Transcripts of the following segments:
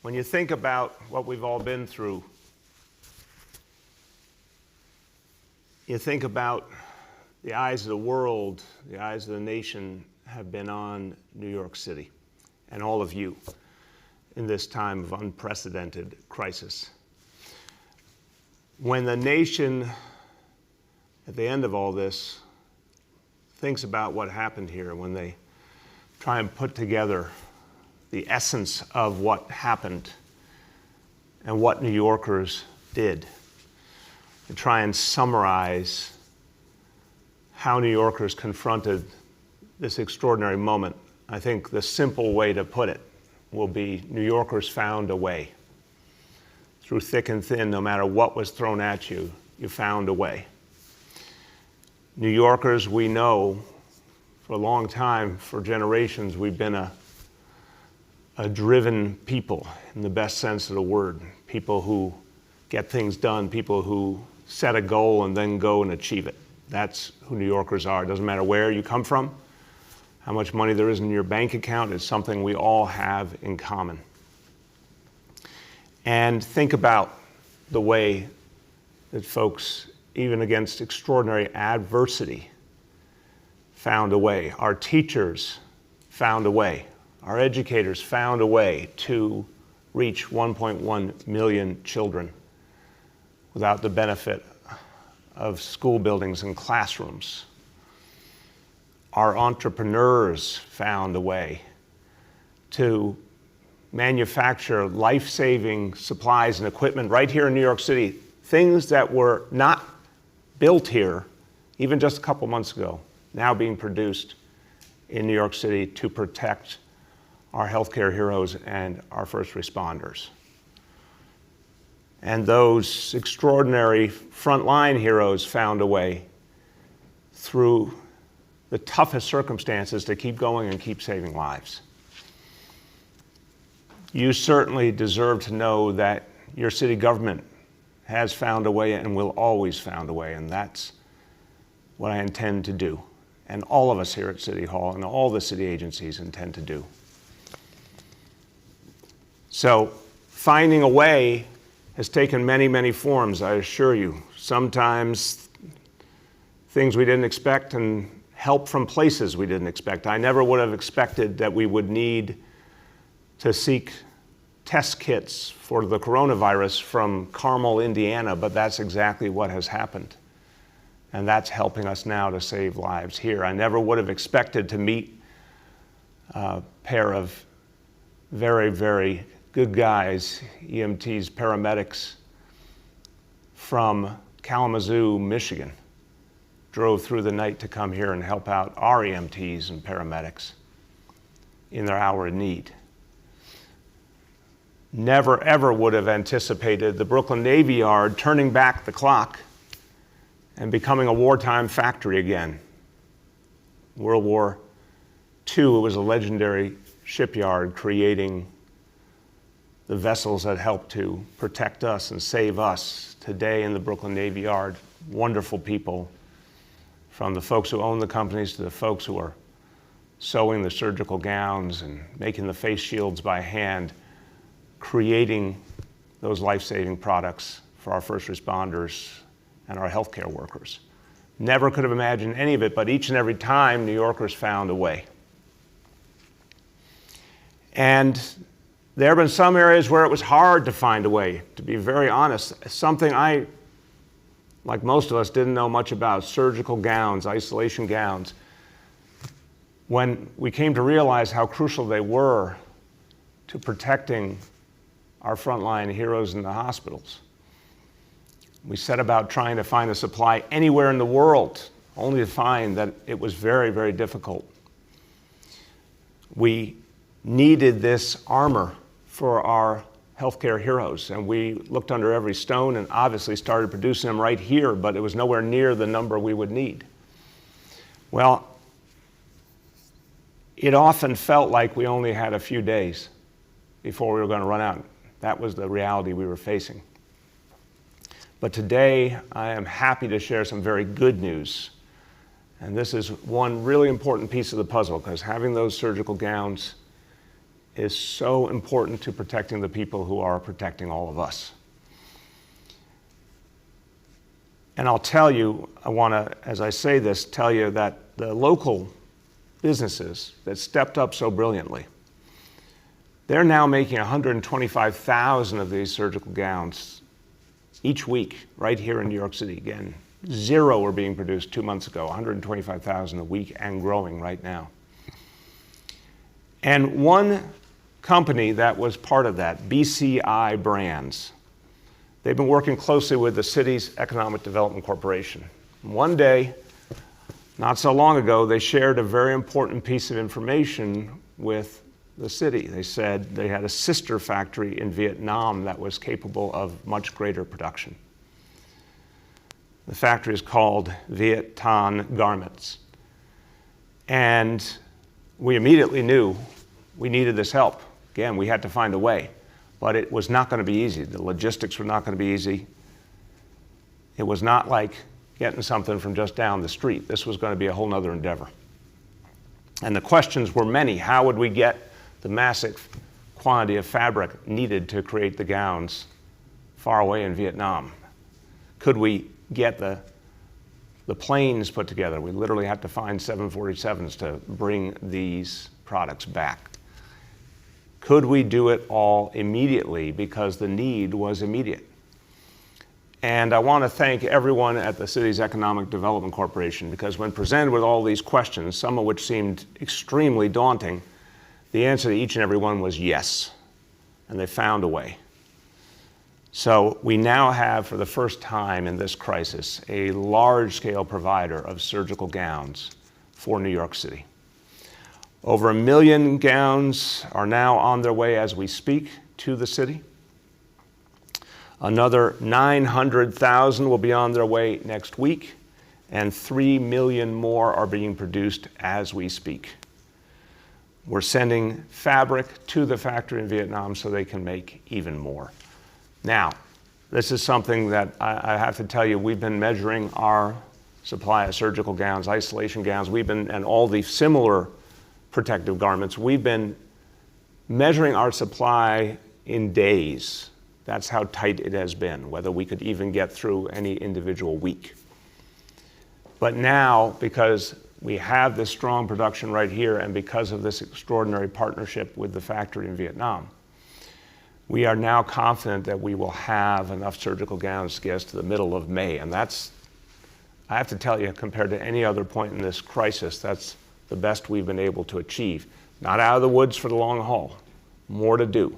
When you think about what we've all been through, you think about the eyes of the world, the eyes of the nation have been on New York City and all of you in this time of unprecedented crisis. When the nation, at the end of all this, thinks about what happened here, when they try and put together the essence of what happened and what New Yorkers did, and try and summarize how New Yorkers confronted this extraordinary moment, I think the simple way to put it will be New Yorkers found a way. Through thick and thin, no matter what was thrown at you, you found a way. New Yorkers, we know for a long time, for generations, we've been a driven people in the best sense of the word. People who get things done, people who set a goal and then go and achieve it. That's who New Yorkers are. It doesn't matter where you come from, how much money there is in your bank account. It's something we all have in common. And think about the way that folks, even against extraordinary adversity, found a way. Our teachers found a way. Our educators found a way to reach 1.1 million children without the benefit of school buildings and classrooms. Our entrepreneurs found a way to manufacture life-saving supplies and equipment right here in New York City, things that were not built here even just a couple months ago, now being produced in New York City to protect our healthcare heroes and our first responders. And those extraordinary frontline heroes found a way through the toughest circumstances to keep going and keep saving lives. You certainly deserve to know that your city government has found a way and will always find a way, and that's what I intend to do. And all of us here at City Hall and all the city agencies intend to do. So finding a way has taken many, many forms, I assure you. Sometimes things we didn't expect and help from places we didn't expect. I never would have expected that we would need to seek test kits for the coronavirus from Carmel, Indiana, but that's exactly what has happened. And that's helping us now to save lives here. I never would have expected to meet a pair of very, very good guys, EMTs, paramedics from Kalamazoo, Michigan. Drove through the night to come here and help out our EMTs and paramedics in their hour of need. Never, ever would have anticipated the Brooklyn Navy Yard turning back the clock and becoming a wartime factory again. World War II, it was a legendary shipyard creating the vessels that helped to protect us and save us. Today in the Brooklyn Navy Yard, wonderful people, from the folks who own the companies to the folks who are sewing the surgical gowns and making the face shields by hand, creating those life-saving products for our first responders and our healthcare workers. Never could have imagined any of it, but each and every time New Yorkers found a way. And there have been some areas where it was hard to find a way, to be very honest. Something I, like most of us, didn't know much about, surgical gowns, isolation gowns. When we came to realize how crucial they were to protecting our frontline heroes in the hospitals, we set about trying to find a supply anywhere in the world, only to find that it was very, very difficult. We needed this armor for our healthcare heroes, and we looked under every stone and obviously started producing them right here, but it was nowhere near the number we would need. Well, it often felt like we only had a few days before we were going to run out. That was the reality we were facing. But today, I am happy to share some very good news. And this is one really important piece of the puzzle, because having those surgical gowns is so important to protecting the people who are protecting all of us. And I'll tell you, I want to, as I say this, tell you that the local businesses that stepped up so brilliantly, they're now making 125,000 of these surgical gowns each week right here in New York City. Again, 0 were being produced 2 months ago, 125,000 a week and growing right now. And one company that was part of that, BCI Brands, they've been working closely with the city's Economic Development Corporation. One day, not so long ago, they shared a very important piece of information with the city. They said they had a sister factory in Vietnam that was capable of much greater production. The factory is called Viet Thanh Garments. And we immediately knew we needed this help. Again, we had to find a way, but it was not going to be easy. The logistics were not going to be easy. It was not like getting something from just down the street. This was going to be a whole nother endeavor. And the questions were many. How would we get the massive quantity of fabric needed to create the gowns far away in Vietnam? Could we get the planes put together? We literally had to find 747s to bring these products back. Could we do it all immediately, because the need was immediate? And I want to thank everyone at the city's Economic Development Corporation, because when presented with all these questions, some of which seemed extremely daunting, the answer to each and every one was yes, and they found a way. So we now have, for the first time in this crisis, a large-scale provider of surgical gowns for New York City. Over 1 million gowns are now on their way as we speak to the city. Another 900,000 will be on their way next week, and 3 million more are being produced as we speak. We're sending fabric to the factory in Vietnam so they can make even more. Now, this is something that I have to tell you, we've been measuring our supply of surgical gowns, isolation gowns, and all the similar protective garments. We've been measuring our supply in days. That's how tight it has been, whether we could even get through any individual week. But now, because we have this strong production right here, and because of this extraordinary partnership with the factory in Vietnam, we are now confident that we will have enough surgical gowns to get us to the middle of May. And that's, I have to tell you, compared to any other point in this crisis, that's the best we've been able to achieve. Not out of the woods for the long haul, more to do.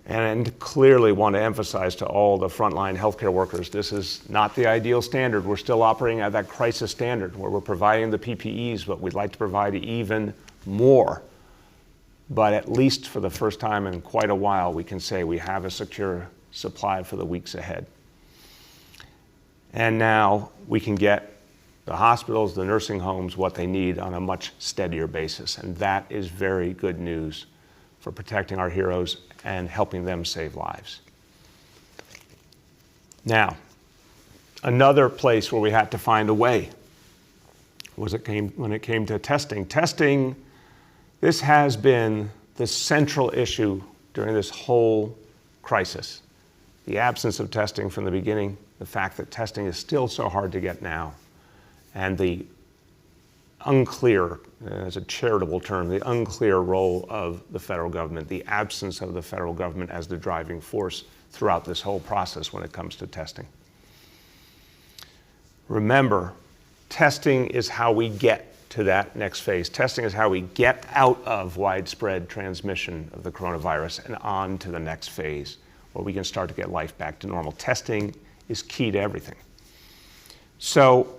And clearly want to emphasize to all the frontline healthcare workers, this is not the ideal standard. We're still operating at that crisis standard where we're providing the PPEs, but we'd like to provide even more. But at least for the first time in quite a while, we can say we have a secure supply for the weeks ahead. And now we can get the hospitals, the nursing homes, what they need on a much steadier basis. And that is very good news for protecting our heroes and helping them save lives. Now, another place where we had to find a way was when it came to testing. Testing, this has been the central issue during this whole crisis. The absence of testing from the beginning, the fact that testing is still so hard to get now, and the unclear, as a charitable term, the unclear role of the federal government, the absence of the federal government as the driving force throughout this whole process when it comes to testing. Remember, testing is how we get to that next phase. Testing is how we get out of widespread transmission of the coronavirus and on to the next phase where we can start to get life back to normal. Testing is key to everything. So,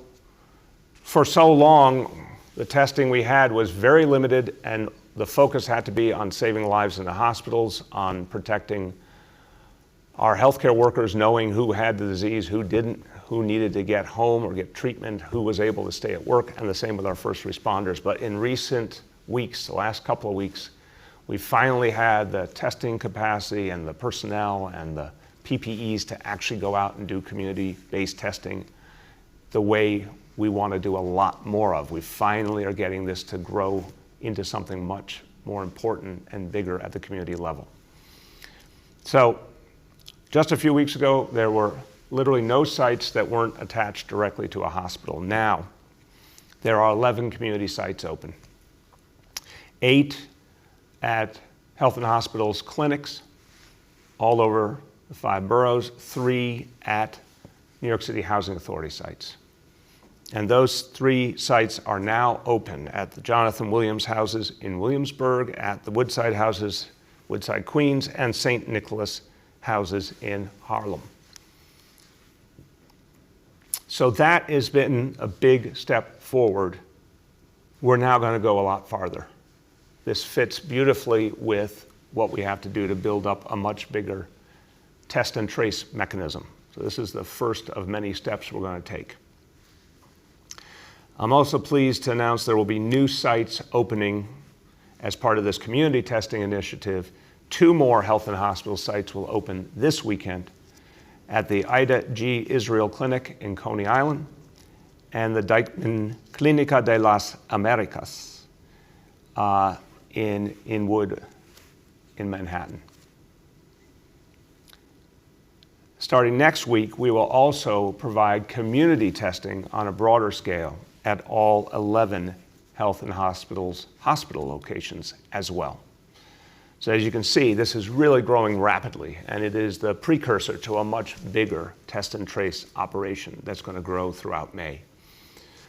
for so long, the testing we had was very limited, and the focus had to be on saving lives in the hospitals, on protecting our healthcare workers, knowing who had the disease, who didn't, who needed to get home or get treatment, who was able to stay at work, and the same with our first responders. But in recent weeks, the last couple of weeks, we finally had the testing capacity and the personnel and the PPEs to actually go out and do community-based testing the way we want to do a lot more of. We finally are getting this to grow into something much more important and bigger at the community level. So just a few weeks ago, there were literally no sites that weren't attached directly to a hospital. Now, there are 11 community sites open. 8 at health and hospitals clinics all over the 5 boroughs, 3 at New York City Housing Authority sites. And those 3 sites are now open at the Jonathan Williams houses in Williamsburg, at the Woodside houses, Woodside, Queens, and St. Nicholas houses in Harlem. So that has been a big step forward. We're now going to go a lot farther. This fits beautifully with what we have to do to build up a much bigger test and trace mechanism. So this is the first of many steps we're going to take. I'm also pleased to announce there will be new sites opening as part of this community testing initiative. 2 more health and hospital sites will open this weekend at the Ida G. Israel Clinic in Coney Island and the Dyckman Clínica de las Américas in Inwood in Manhattan. Starting next week, we will also provide community testing on a broader scale at all 11 health and hospitals, hospital locations as well. So as you can see, this is really growing rapidly, and it is the precursor to a much bigger test and trace operation that's going to grow throughout May.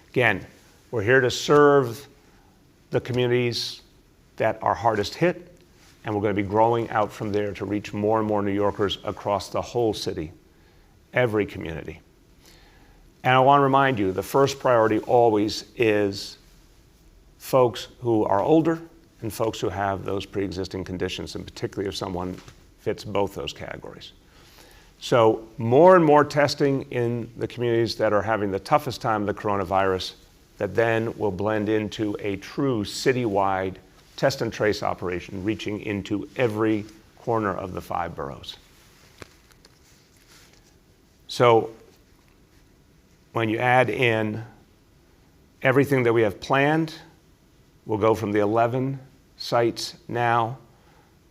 Again, we're here to serve the communities that are hardest hit, and we're going to be growing out from there to reach more and more New Yorkers across the whole city, every community. And I want to remind you, the first priority always is folks who are older and folks who have those pre-existing conditions, and particularly if someone fits both those categories. So more and more testing in the communities that are having the toughest time of the coronavirus that then will blend into a true citywide test and trace operation reaching into every corner of the 5 boroughs. So when you add in everything that we have planned, we'll go from the 11 sites now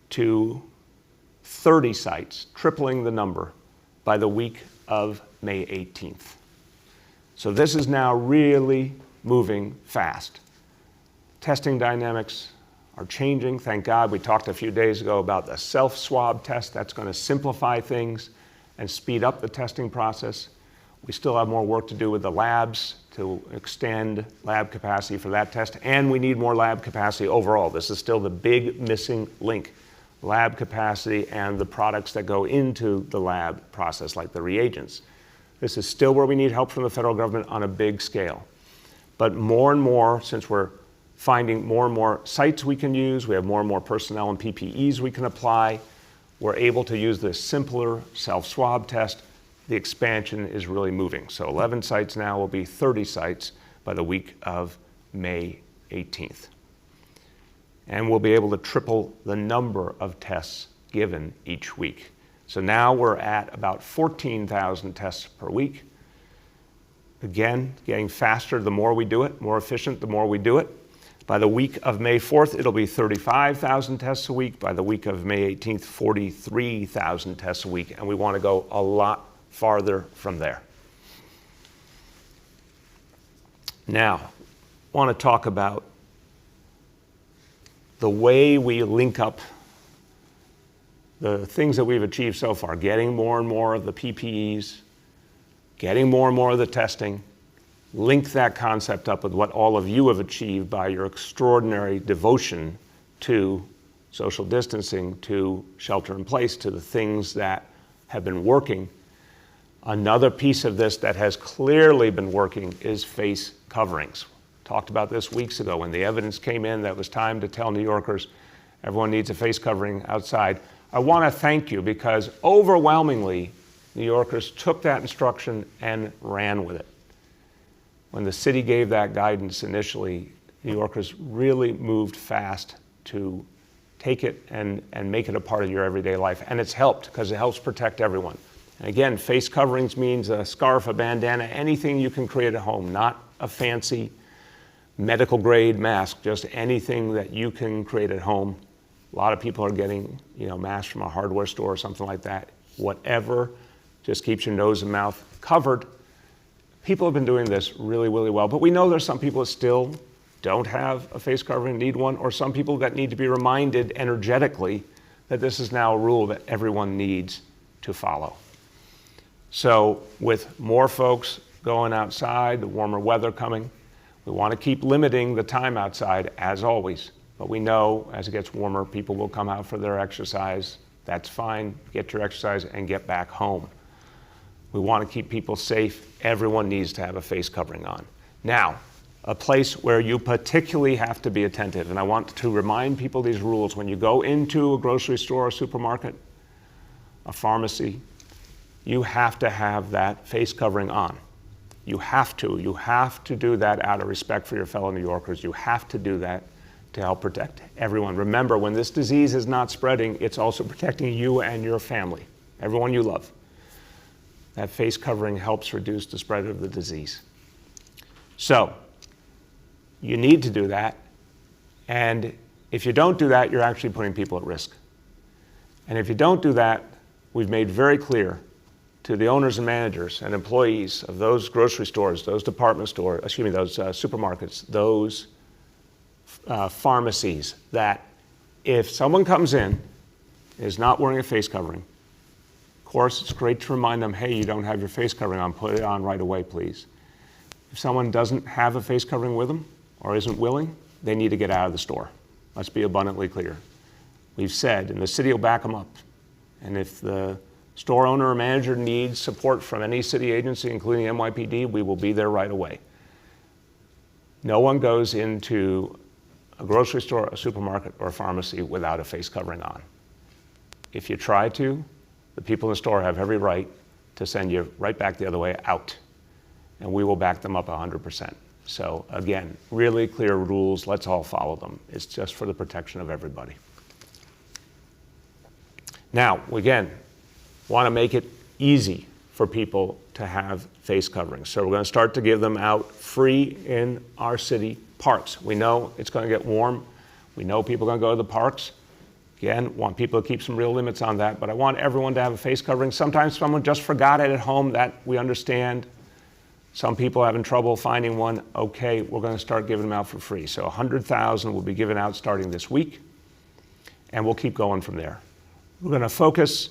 to 30 sites, tripling the number by the week of May 18th. So this is now really moving fast. Testing dynamics are changing. Thank God. We talked a few days ago about the self-swab test. That's going to simplify things and speed up the testing process. We still have more work to do with the labs to extend lab capacity for that test, and we need more lab capacity overall. This is still the big missing link, lab capacity and the products that go into the lab process, like the reagents. This is still where we need help from the federal government on a big scale. But more and more, since we're finding more and more sites we can use, we have more and more personnel and PPEs we can apply, we're able to use this simpler self-swab test. The expansion is really moving. So 11 sites now will be 30 sites by the week of May 18th. And we'll be able to triple the number of tests given each week. So now we're at about 14,000 tests per week. Again, getting faster the more we do it, more efficient the more we do it. By the week of May 4th, it'll be 35,000 tests a week. By the week of May 18th, 43,000 tests a week. And we want to go a lot farther from there. Now, I want to talk about the way we link up the things that we've achieved so far, getting more and more of the PPEs, getting more and more of the testing, link that concept up with what all of you have achieved by your extraordinary devotion to social distancing, to shelter in place, to the things that have been working. Another piece of this that has clearly been working is face coverings. Talked about this weeks ago when the evidence came in that it was time to tell New Yorkers everyone needs a face covering outside. I want to thank you because overwhelmingly New Yorkers took that instruction and ran with it. When the city gave that guidance initially, New Yorkers really moved fast to take it and make it a part of your everyday life. And it's helped because it helps protect everyone. And again, face coverings means a scarf, a bandana, anything you can create at home, not a fancy medical grade mask, just anything that you can create at home. A lot of people are getting, masks from a hardware store or something like that. Whatever just keeps your nose and mouth covered. People have been doing this really, really well, but we know there's some people that still don't have a face covering, need one, or some people that need to be reminded energetically that this is now a rule that everyone needs to follow. So with more folks going outside, the warmer weather coming, we want to keep limiting the time outside as always. But we know as it gets warmer, people will come out for their exercise. That's fine. Get your exercise and get back home. We want to keep people safe. Everyone needs to have a face covering on. Now, a place where you particularly have to be attentive, and I want to remind people these rules. When you go into a grocery store, a supermarket, a pharmacy, you have to have that face covering on. You have to. You have to do that out of respect for your fellow New Yorkers. You have to do that to help protect everyone. Remember, when this disease is not spreading, it's also protecting you and your family, everyone you love. That face covering helps reduce the spread of the disease. So, you need to do that. And if you don't do that, you're actually putting people at risk. And if you don't do that, we've made very clear to the owners and managers and employees of those grocery stores, those department stores, those supermarkets, those pharmacies, that if someone comes in and is not wearing a face covering, of course, it's great to remind them, hey, you don't have your face covering on, put it on right away, please. If someone doesn't have a face covering with them or isn't willing, they need to get out of the store. Let's be abundantly clear. We've said, and the city will back them up. And if the store owner or manager needs support from any city agency, including NYPD, we will be there right away. No one goes into a grocery store, a supermarket, or a pharmacy without a face covering on. If you try to, the people in the store have every right to send you right back the other way out. And we will back them up 100%. So again, really clear rules, let's all follow them. It's just for the protection of everybody. Now, again, want to make it easy for people to have face coverings. So we're going to start to give them out free in our city parks. We know it's going to get warm. We know people are going to go to the parks. Again, want people to keep some real limits on that, but I want everyone to have a face covering. Sometimes someone just forgot it at home, that we understand. Some people are having trouble finding one. Okay, we're going to start giving them out for free. So 100,000 will be given out starting this week, and we'll keep going from there. We're going to focus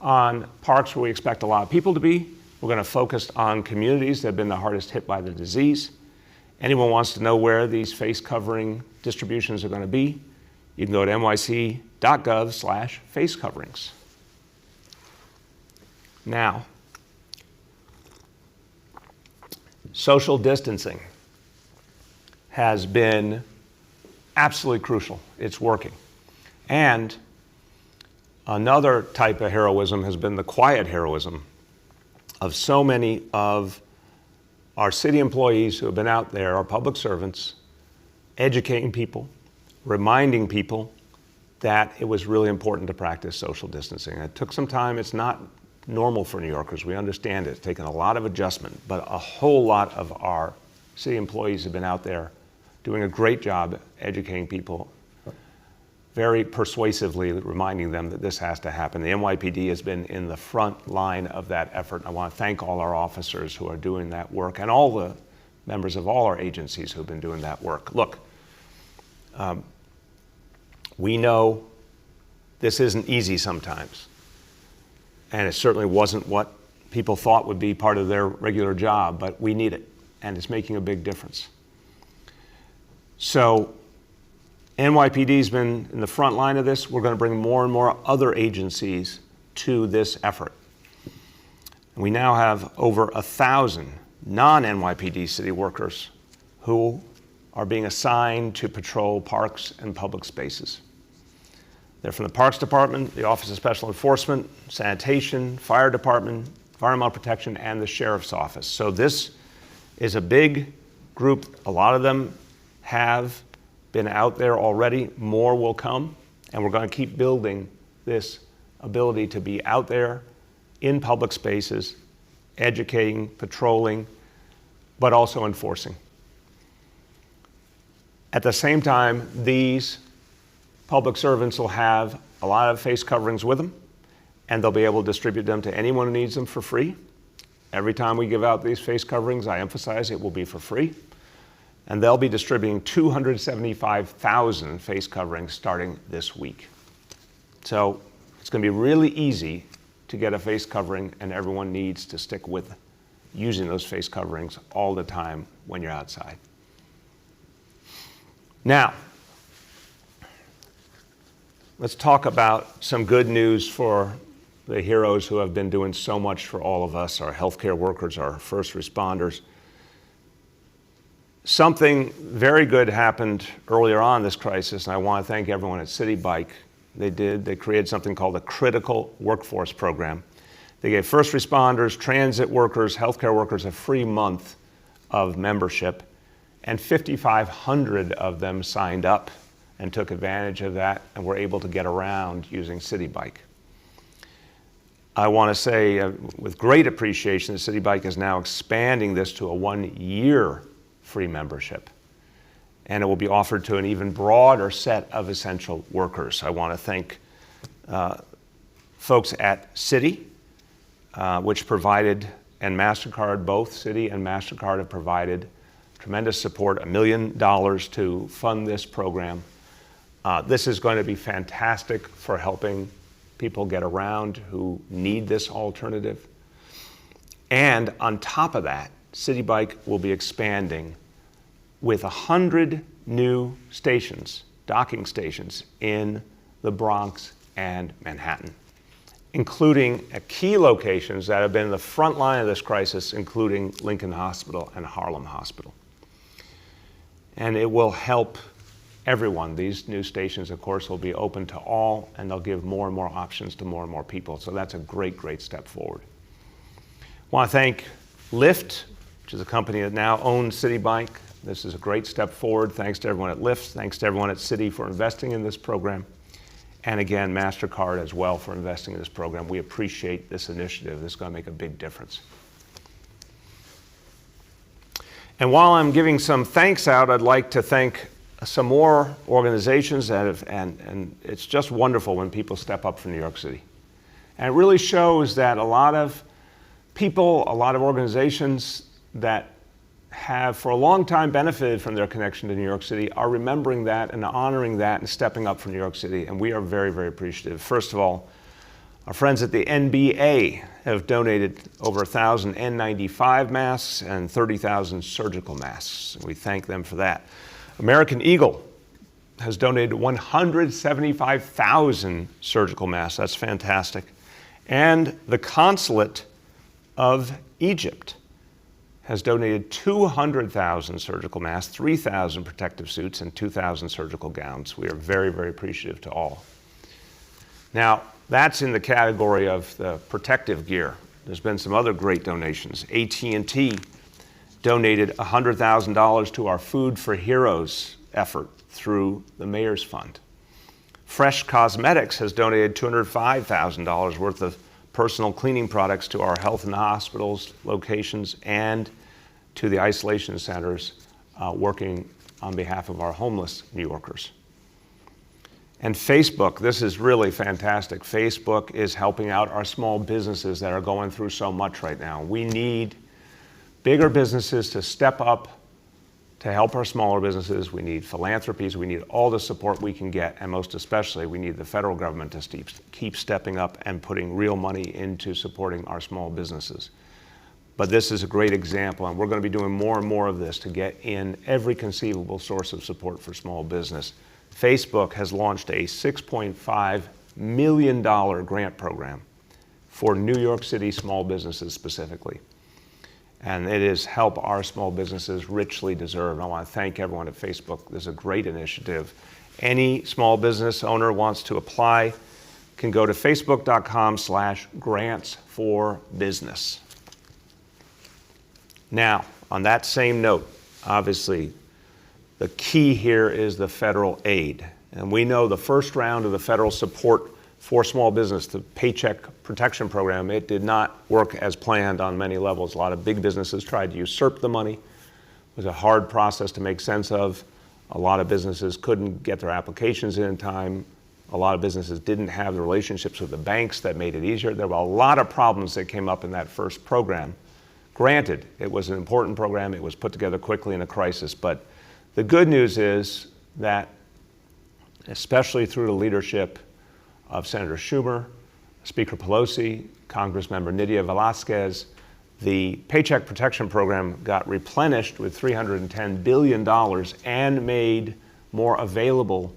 on parks where we expect a lot of people to be. We're going to focus on communities that have been the hardest hit by the disease. Anyone wants to know where these face covering distributions are going to be, you can go to nyc.gov/face coverings. Now, social distancing has been absolutely crucial. It's working. And another type of heroism has been the quiet heroism of so many of our city employees who have been out there, our public servants, educating people, reminding people that it was really important to practice social distancing. It took some time. It's not normal for New Yorkers. We understand it. It's taken a lot of adjustment, but a whole lot of our city employees have been out there doing a great job educating people, very persuasively reminding them that this has to happen. The NYPD has been in the front line of that effort. I want to thank all our officers who are doing that work and all the members of all our agencies who have been doing that work. Look, we know this isn't easy sometimes, and it certainly wasn't what people thought would be part of their regular job, but we need it, and it's making a big difference. So NYPD's been in the front line of this. We're going to bring more and more other agencies to this effort. We now have over 1,000 non-NYPD city workers who are being assigned to patrol parks and public spaces. They're from the Parks Department, the Office of Special Enforcement, Sanitation, Fire Department, Environmental Protection, and the Sheriff's Office. So this is a big group. A lot of them have been out there already. More will come. And we're going to keep building this ability to be out there in public spaces, educating, patrolling, but also enforcing. At the same time, these public servants will have a lot of face coverings with them, and they'll be able to distribute them to anyone who needs them for free. Every time we give out these face coverings, I emphasize it will be for free. And they'll be distributing 275,000 face coverings starting this week. So it's going to be really easy to get a face covering, and everyone needs to stick with using those face coverings all the time when you're outside. Now, let's talk about some good news for the heroes who have been doing so much for all of us, our healthcare workers, our first responders. Something very good happened earlier on in this crisis, and I want to thank everyone at City Bike. They created something called the Critical Workforce Program. They gave first responders, transit workers, healthcare workers a free month of membership, and 5,500 of them signed up and took advantage of that and were able to get around using City Bike. I want to say with great appreciation that City Bike is now expanding this to a 1-year free membership, and it will be offered to an even broader set of essential workers. I want to thank folks at Citi, which provided, and MasterCard, both Citi and MasterCard have provided tremendous support, $1 million to fund this program. This is going to be fantastic for helping people get around who need this alternative. And on top of that, City Bike will be expanding with 100 new stations, docking stations in the Bronx and Manhattan, including at key locations that have been in the front line of this crisis, including Lincoln Hospital and Harlem Hospital. And it will help everyone. These new stations, of course, will be open to all, and they'll give more and more options to more and more people. So that's a great, great step forward. I want to thank Lyft, which is a company that now owns City Bike. This is a great step forward. Thanks to everyone at Lyft. Thanks to everyone at Citi for investing in this program. And again, MasterCard as well for investing in this program. We appreciate this initiative. This is going to make a big difference. And while I'm giving some thanks out, I'd like to thank some more organizations that have, and it's just wonderful when people step up for New York City. And it really shows that a lot of people, a lot of organizations that have for a long time benefited from their connection to New York City are remembering that and honoring that and stepping up for New York City. And we are very, very appreciative. First of all, our friends at the NBA have donated over 1,000 N95 masks and 30,000 surgical masks. We thank them for that. American Eagle has donated 175,000 surgical masks. That's fantastic. And the Consulate of Egypt has donated 200,000 surgical masks, 3,000 protective suits, and 2,000 surgical gowns. We are very, very appreciative to all. Now, that's in the category of the protective gear. There's been some other great donations. AT&T donated $100,000 to our Food for Heroes effort through the Mayor's Fund. Fresh Cosmetics has donated $205,000 worth of personal cleaning products to our health and hospitals locations and to the isolation centers working on behalf of our homeless New Yorkers. And Facebook, this is really fantastic. Facebook is helping out our small businesses that are going through so much right now. We need bigger businesses to step up to help our smaller businesses. We need philanthropies. We need all the support we can get. And most especially, we need the federal government to keep stepping up and putting real money into supporting our small businesses. But this is a great example, and we're going to be doing more and more of this to get in every conceivable source of support for small business. Facebook has launched a $6.5 million grant program for New York City small businesses specifically. And it is help our small businesses richly deserved. I want to thank everyone at Facebook. This is a great initiative. Any small business owner wants to apply can go to facebook.com/grants4business. Now, on that same note, obviously, the key here is the federal aid. And we know the first round of the federal support for small business, the Paycheck Protection Program, it did not work as planned on many levels. A lot of big businesses tried to usurp the money. It was a hard process to make sense of. A lot of businesses couldn't get their applications in time. A lot of businesses didn't have the relationships with the banks that made it easier. There were a lot of problems that came up in that first program. Granted, it was an important program. It was put together quickly in a crisis. But the good news is that, especially through the leadership of Senator Schumer, Speaker Pelosi, Congressmember Nydia Velázquez, the Paycheck Protection Program got replenished with $310 billion and made more available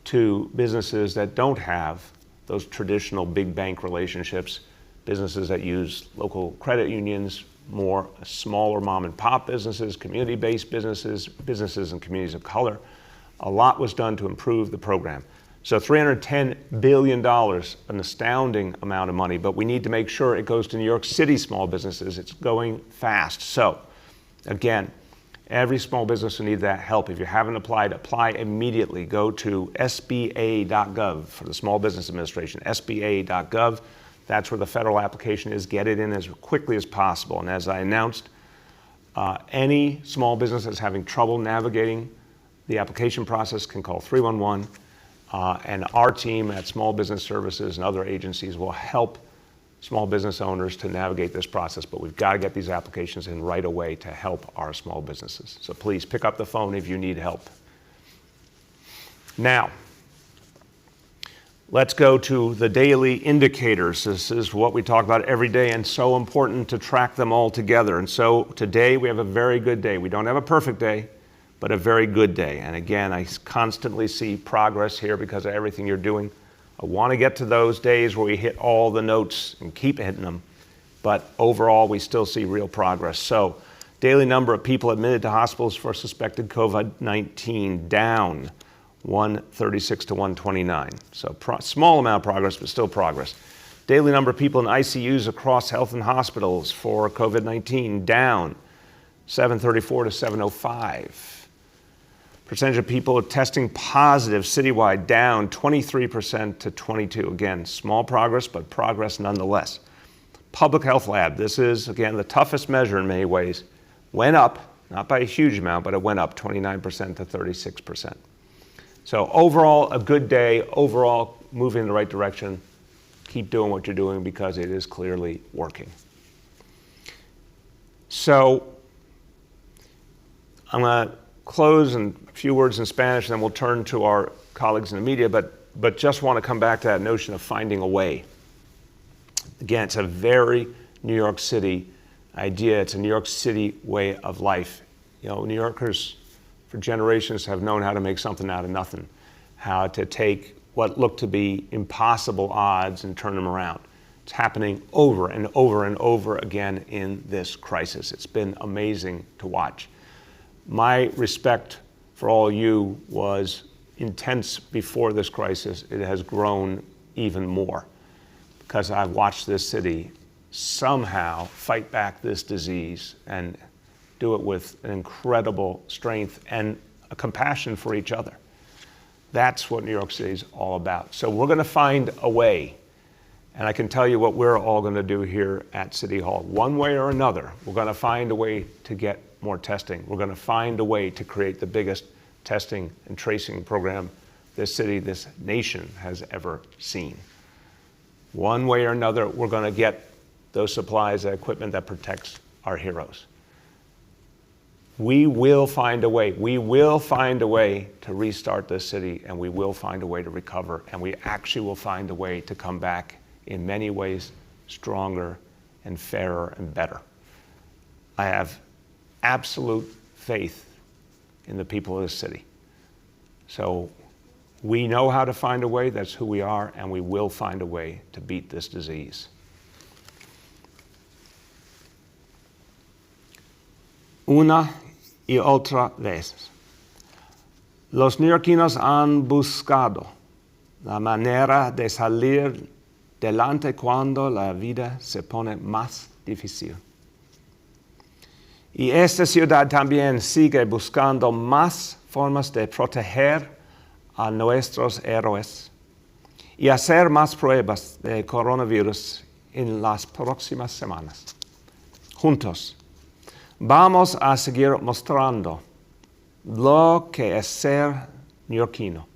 to businesses that don't have those traditional big bank relationships, businesses that use local credit unions, more smaller mom and pop businesses, community-based businesses, businesses in communities of color. A lot was done to improve the program. So $310 billion, an astounding amount of money, but we need to make sure it goes to New York City small businesses. It's going fast. So again, every small business will need that help. If you haven't applied, apply immediately. Go to sba.gov for the Small Business Administration, sba.gov. That's where the federal application is. Get it in as quickly as possible. And as I announced, any small business that's having trouble navigating the application process can call 311. And our team at Small Business Services and other agencies will help small business owners to navigate this process. But we've got to get these applications in right away to help our small businesses. So please pick up the phone if you need help. Now, let's go to the daily indicators. This is what we talk about every day, and so important to track them all together. And so today we have a very good day. We don't have a perfect day, but a very good day. And again, I constantly see progress here because of everything you're doing. I want to get to those days where we hit all the notes and keep hitting them. But overall, we still see real progress. So daily number of people admitted to hospitals for suspected COVID-19 down 136 to 129. So small amount of progress, but still progress. Daily number of people in ICUs across health and hospitals for COVID-19 down 734 to 705. Percentage of people testing positive citywide down 23% to 22%. Again, small progress, but progress nonetheless. Public health lab, this is, again, the toughest measure in many ways, went up, not by a huge amount, but it went up 29% to 36%. So overall, a good day, overall moving in the right direction. Keep doing what you're doing because it is clearly working. So I'm going to close in a few words in Spanish, and then we'll turn to our colleagues in the media, but just want to come back to that notion of finding a way. Again, it's a very New York City idea. It's a New York City way of life. You know, New Yorkers for generations have known how to make something out of nothing, how to take what looked to be impossible odds and turn them around. It's happening over and over and over again in this crisis. It's been amazing to watch. My respect for all you was intense before this crisis. It has grown even more because I've watched this city somehow fight back this disease and do it with an incredible strength and a compassion for each other. That's what New York City is all about. So we're going to find a way, and I can tell you what we're all going to do here at City Hall. One way or another, we're going to find a way to get more testing. We're going to find a way to create the biggest testing and tracing program this city, this nation has ever seen. One way or another, we're going to get those supplies, that equipment that protects our heroes. We will find a way. We will find a way to restart this city, and we will find a way to recover, and we actually will find a way to come back in many ways stronger and fairer and better. I have absolute faith in the people of this city. So we know how to find a way. That's who we are, and we will find a way to beat this disease. Una y otra vez. Los neoyorquinos han buscado la manera de salir delante cuando la vida se pone más difícil. Y esta ciudad también sigue buscando más formas de proteger a nuestros héroes y hacer más pruebas de coronavirus en las próximas semanas. Juntos, vamos a seguir mostrando lo que es ser neoyorquino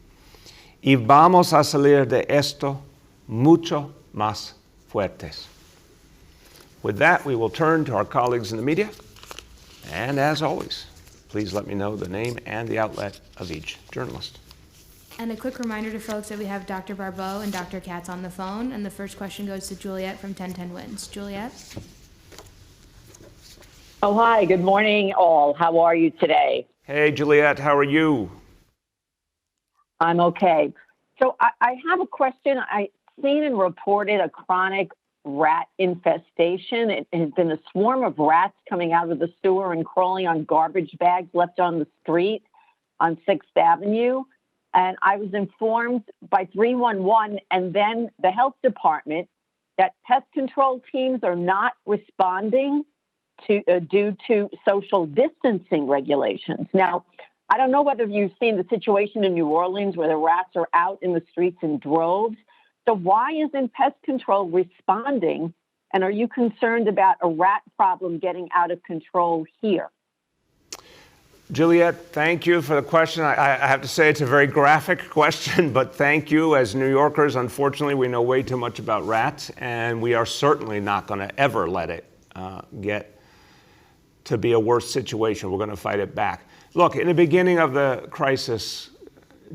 y vamos a salir de esto mucho más fuertes. With that, we will turn to our colleagues in the media. And as always, please let me know the name and the outlet of each journalist. And a quick reminder to folks that we have Dr. Barbeau and Dr. Katz on the phone. And the first question goes to Juliet from 1010 Wins. Juliet? Oh, hi. Good morning, all. How are you today? Hey, Juliet, how are you? I'm okay. So I have a question. I seen and reported a chronic rat infestation. It has been a swarm of rats coming out of the sewer and crawling on garbage bags left on the street on 6th Avenue. And I was informed by 311 and then the health department that pest control teams are not responding to due to social distancing regulations. Now, I don't know whether you've seen the situation in New Orleans where the rats are out in the streets in droves. So why isn't pest control responding? And are you concerned about a rat problem getting out of control here? Juliet, thank you for the question. I have to say it's a very graphic question, but thank you. As New Yorkers, unfortunately, we know way too much about rats, and we are certainly not going to ever let it get to be a worse situation. We're going to fight it back. Look, in the beginning of the crisis,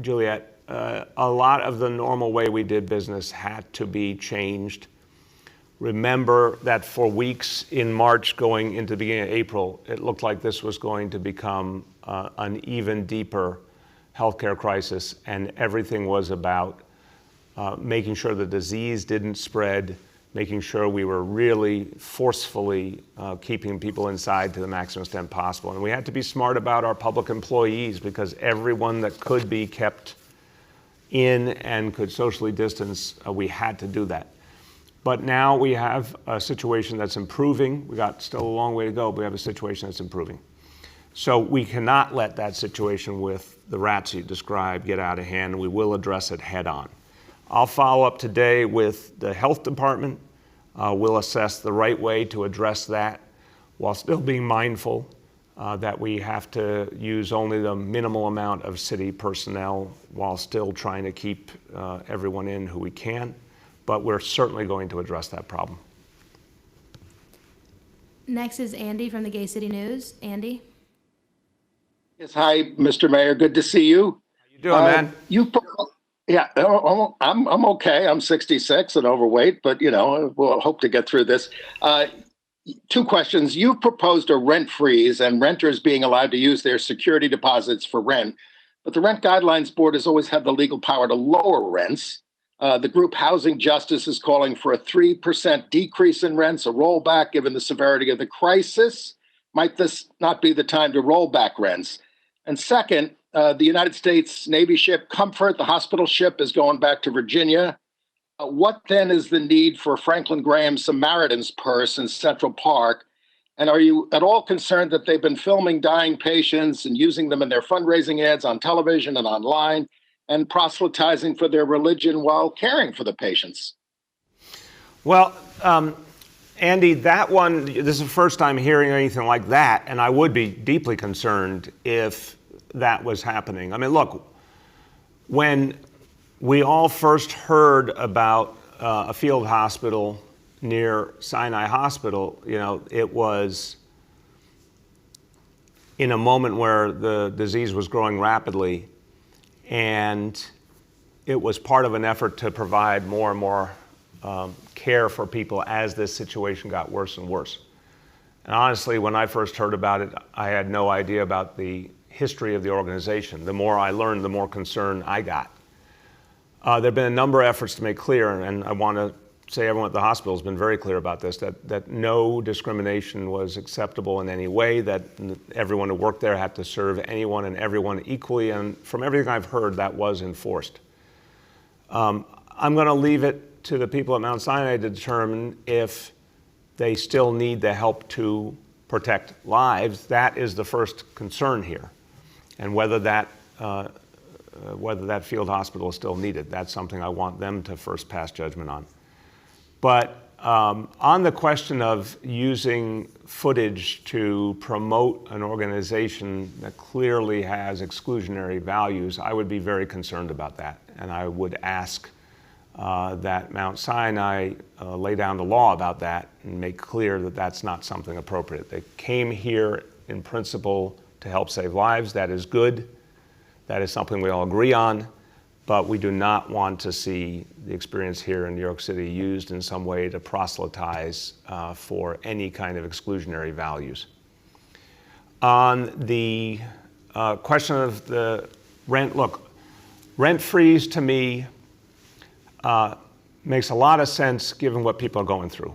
Juliet, a lot of the normal way we did business had to be changed. Remember that for weeks in March going into the beginning of April, it looked like this was going to become an even deeper healthcare crisis, and everything was about making sure the disease didn't spread, making sure we were really forcefully keeping people inside to the maximum extent possible. And we had to be smart about our public employees because everyone that could be kept in and could socially distance, we had to do that. But now we have a situation that's improving. We got still a long way to go, but we have a situation that's improving. So we cannot let that situation with the rats you described get out of hand, and we will address it head on. I'll follow up today with the health department. We'll assess the right way to address that while still being mindful that we have to use only the minimal amount of city personnel while still trying to keep everyone in who we can. But we're certainly going to address that problem. Next is Andy from the Gay City News. Andy? Yes, hi, Mr. Mayor. Good to see you. How you doing, man? Yeah, I'm okay. I'm 66 and overweight, but we'll hope to get through this. Two questions. You've proposed a rent freeze and renters being allowed to use their security deposits for rent, but the Rent Guidelines Board has always had the legal power to lower rents. The group Housing Justice is calling for a 3% decrease in rents, a rollback given the severity of the crisis. Might this not be the time to roll back rents? And second, the United States Navy ship Comfort, the hospital ship, is going back to Virginia. What then is the need for Franklin Graham's Samaritan's Purse in Central Park? And are you at all concerned that they've been filming dying patients and using them in their fundraising ads on television and online and proselytizing for their religion while caring for the patients? Well, Andy, that one, this is the first time hearing anything like that, and I would be deeply concerned if that was happening. I mean, look, when we all first heard about a field hospital near Sinai Hospital, it was in a moment where the disease was growing rapidly, and it was part of an effort to provide more and more care for people as this situation got worse and worse. And honestly, when I first heard about it, I had no idea about the history of the organization. The more I learned, the more concerned I got. There have been a number of efforts to make clear, and I want to say everyone at the hospital has been very clear about this, that no discrimination was acceptable in any way, that everyone who worked there had to serve anyone and everyone equally, and from everything I've heard, that was enforced. I'm going to leave it to the people at Mount Sinai to determine if they still need the help to protect lives. That is the first concern here. And whether that whether that field hospital is still needed. That's something I want them to first pass judgment on. But on the question of using footage to promote an organization that clearly has exclusionary values, I would be very concerned about that. And I would ask that Mount Sinai lay down the law about that and make clear that that's not something appropriate. They came here in principle to help save lives. That is good. That is something we all agree on. But we do not want to see the experience here in New York City used in some way to proselytize for any kind of exclusionary values. On the question of the rent, look, rent freeze to me makes a lot of sense given what people are going through.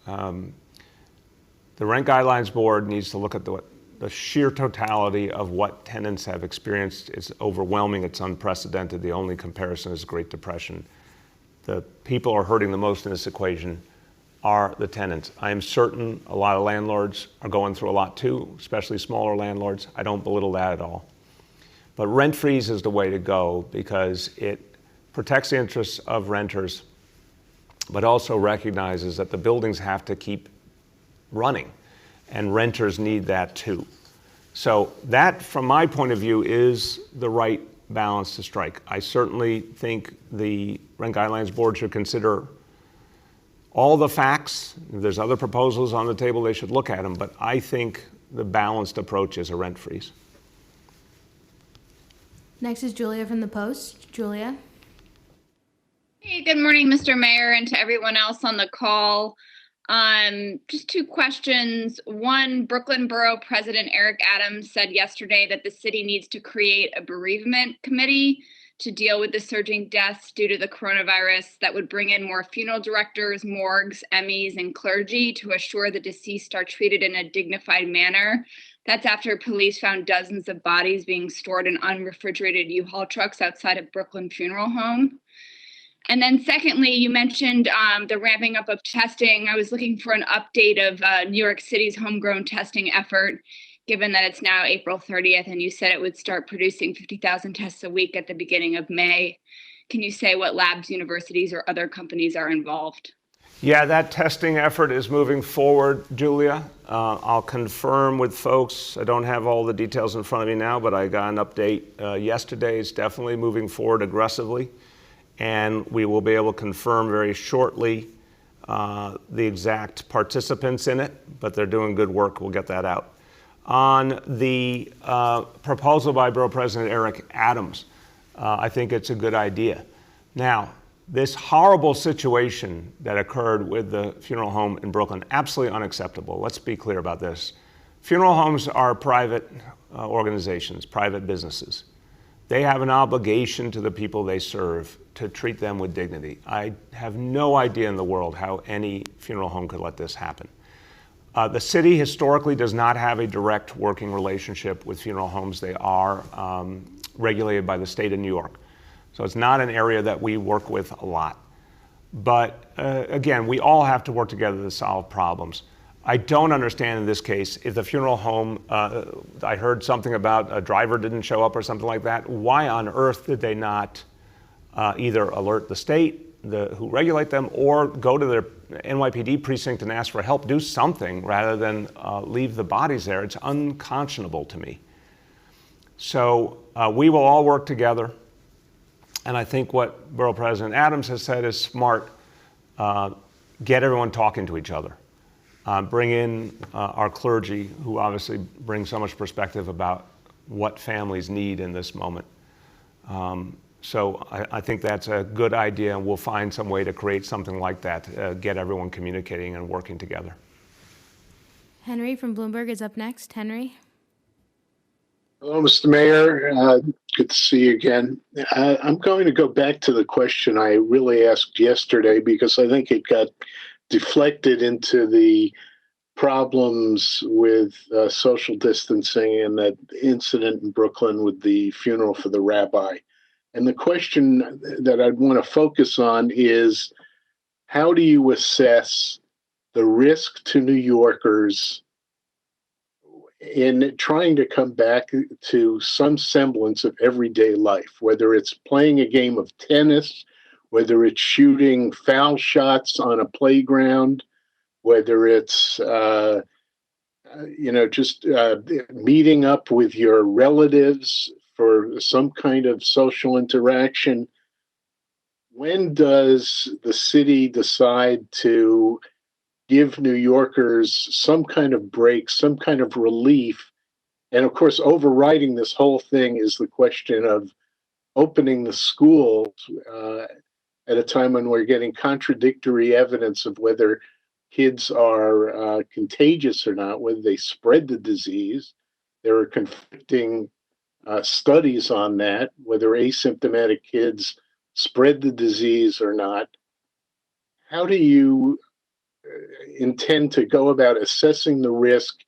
The Rent Guidelines Board needs to look at the sheer totality of what tenants have experienced. It's overwhelming, it's unprecedented. The only comparison is Great Depression. The people who are hurting the most in this equation are the tenants. I am certain a lot of landlords are going through a lot too, especially smaller landlords. I don't belittle that at all. But rent freeze is the way to go because it protects the interests of renters, but also recognizes that the buildings have to keep running, and renters need that too. So that, from my point of view, is the right balance to strike. I certainly think the Rent Guidelines Board should consider all the facts. If there's other proposals on the table, they should look at them, but I think the balanced approach is a rent freeze. Next is Julia from the Post. Julia. Hey, good morning, Mr. Mayor, and to everyone else on the call. Just two questions. One, Brooklyn Borough President Eric Adams said yesterday that the city needs to create a bereavement committee to deal with the surging deaths due to the coronavirus that would bring in more funeral directors, morgues, MEs, and clergy to assure the deceased are treated in a dignified manner. That's after police found dozens of bodies being stored in unrefrigerated U-Haul trucks outside of Brooklyn Funeral Home. And then secondly, you mentioned the ramping up of testing. I was looking for an update of New York City's homegrown testing effort, given that it's now April 30th, and you said it would start producing 50,000 tests a week at the beginning of May. Can you say what labs, universities, or other companies are involved? Yeah, that testing effort is moving forward, Julia. I'll confirm with folks. I don't have all the details in front of me now, but I got an update yesterday. It's definitely moving forward aggressively. And we will be able to confirm very shortly the exact participants in it, but they're doing good work. We'll get that out. On the proposal by Borough President Eric Adams, I think it's a good idea. Now, this horrible situation that occurred with the funeral home in Brooklyn, absolutely unacceptable. Let's be clear about this. Funeral homes are private organizations, private businesses. They have an obligation to the people they serve to treat them with dignity. I have no idea in the world how any funeral home could let this happen. The city historically does not have a direct working relationship with funeral homes. They are regulated by the state of New York. So it's not an area that we work with a lot. But again, we all have to work together to solve problems. I don't understand in this case, if the funeral home, I heard something about a driver didn't show up or something like that. Why on earth did they not either alert the state, who regulate them, or go to their NYPD precinct and ask for help? Do something rather than leave the bodies there. It's unconscionable to me. So we will all work together. And I think what Borough President Adams has said is smart. Get everyone talking to each other. Bring in our clergy, who obviously bring so much perspective about what families need in this moment. So I think that's a good idea, and we'll find some way to create something like that, get everyone communicating and working together. Henry from Bloomberg is up next. Henry. Hello, Mr. Mayor. Good to see you again. I'm going to go back to the question I really asked yesterday because I think it got deflected into the problems with social distancing and that incident in Brooklyn with the funeral for the rabbi. And the question that I'd want to focus on is, how do you assess the risk to New Yorkers in trying to come back to some semblance of everyday life, whether it's playing a game of tennis, whether it's shooting foul shots on a playground, whether it's just meeting up with your relatives for some kind of social interaction. When does the city decide to give New Yorkers some kind of break, some kind of relief? And of course, overriding this whole thing is the question of opening the schools at a time when we're getting contradictory evidence of whether kids are contagious or not, whether they spread the disease. There are conflicting studies on that, whether asymptomatic kids spread the disease or not. How do you intend to go about assessing the risk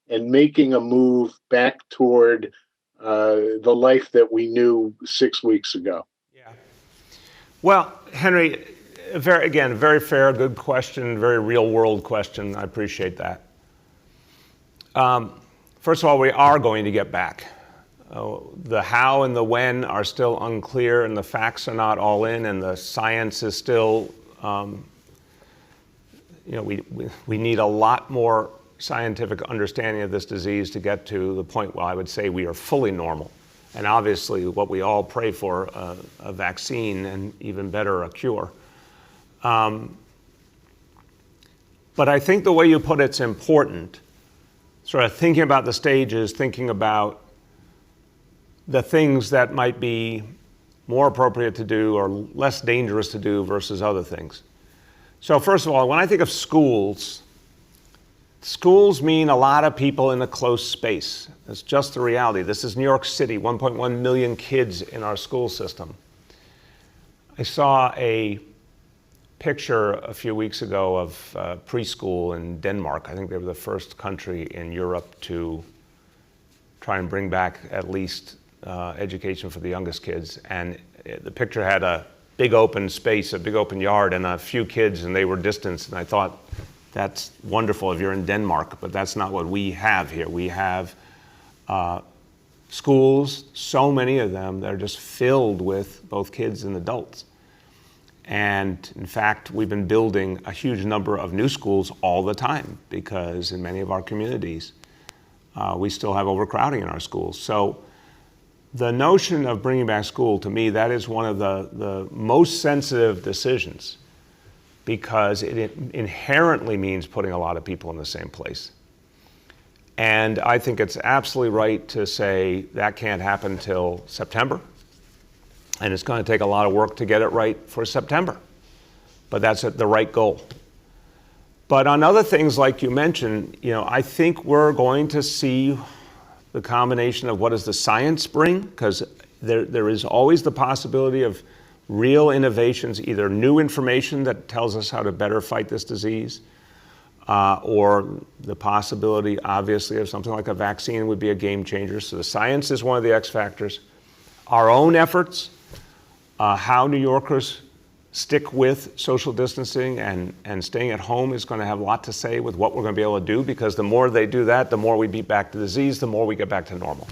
and making a move back toward the life that we knew 6 weeks ago? Yeah. Well, Henry, very fair, good question, very real world question. I appreciate that. First of all, we are going to get back. The how and the when are still unclear, and the facts are not all in, and the science is still, we need a lot more scientific understanding of this disease to get to the point where I would say we are fully normal. And obviously what we all pray for, a vaccine, and even better, a cure. But I think the way you put it's important, sort of thinking about the stages, thinking about the things that might be more appropriate to do or less dangerous to do versus other things. So first of all, when I think of schools mean a lot of people in a close space. It's just the reality. This is New York City, 1.1 million kids in our school system. I saw a picture a few weeks ago of preschool in Denmark. I think they were the first country in Europe to try and bring back at least education for the youngest kids. And the picture had a big open space, a big open yard, and a few kids, and they were distanced. And I thought, that's wonderful if you're in Denmark, but that's not what we have here. We have schools, so many of them, that are just filled with both kids and adults. And in fact, we've been building a huge number of new schools all the time because in many of our communities, we still have overcrowding in our schools. So the notion of bringing back school, to me, that is one of the most sensitive decisions because it inherently means putting a lot of people in the same place. And I think it's absolutely right to say that can't happen until September. And it's going to take a lot of work to get it right for September. But that's the right goal. But on other things, like you mentioned, I think we're going to see the combination of what does the science bring, because there is always the possibility of real innovations, either new information that tells us how to better fight this disease, or the possibility, obviously, of something like a vaccine would be a game changer. So the science is one of the X factors. Our own efforts, how New Yorkers stick with social distancing and staying at home is going to have a lot to say with what we're going to be able to do, because the more they do that, the more we beat back the disease, the more we get back to normal.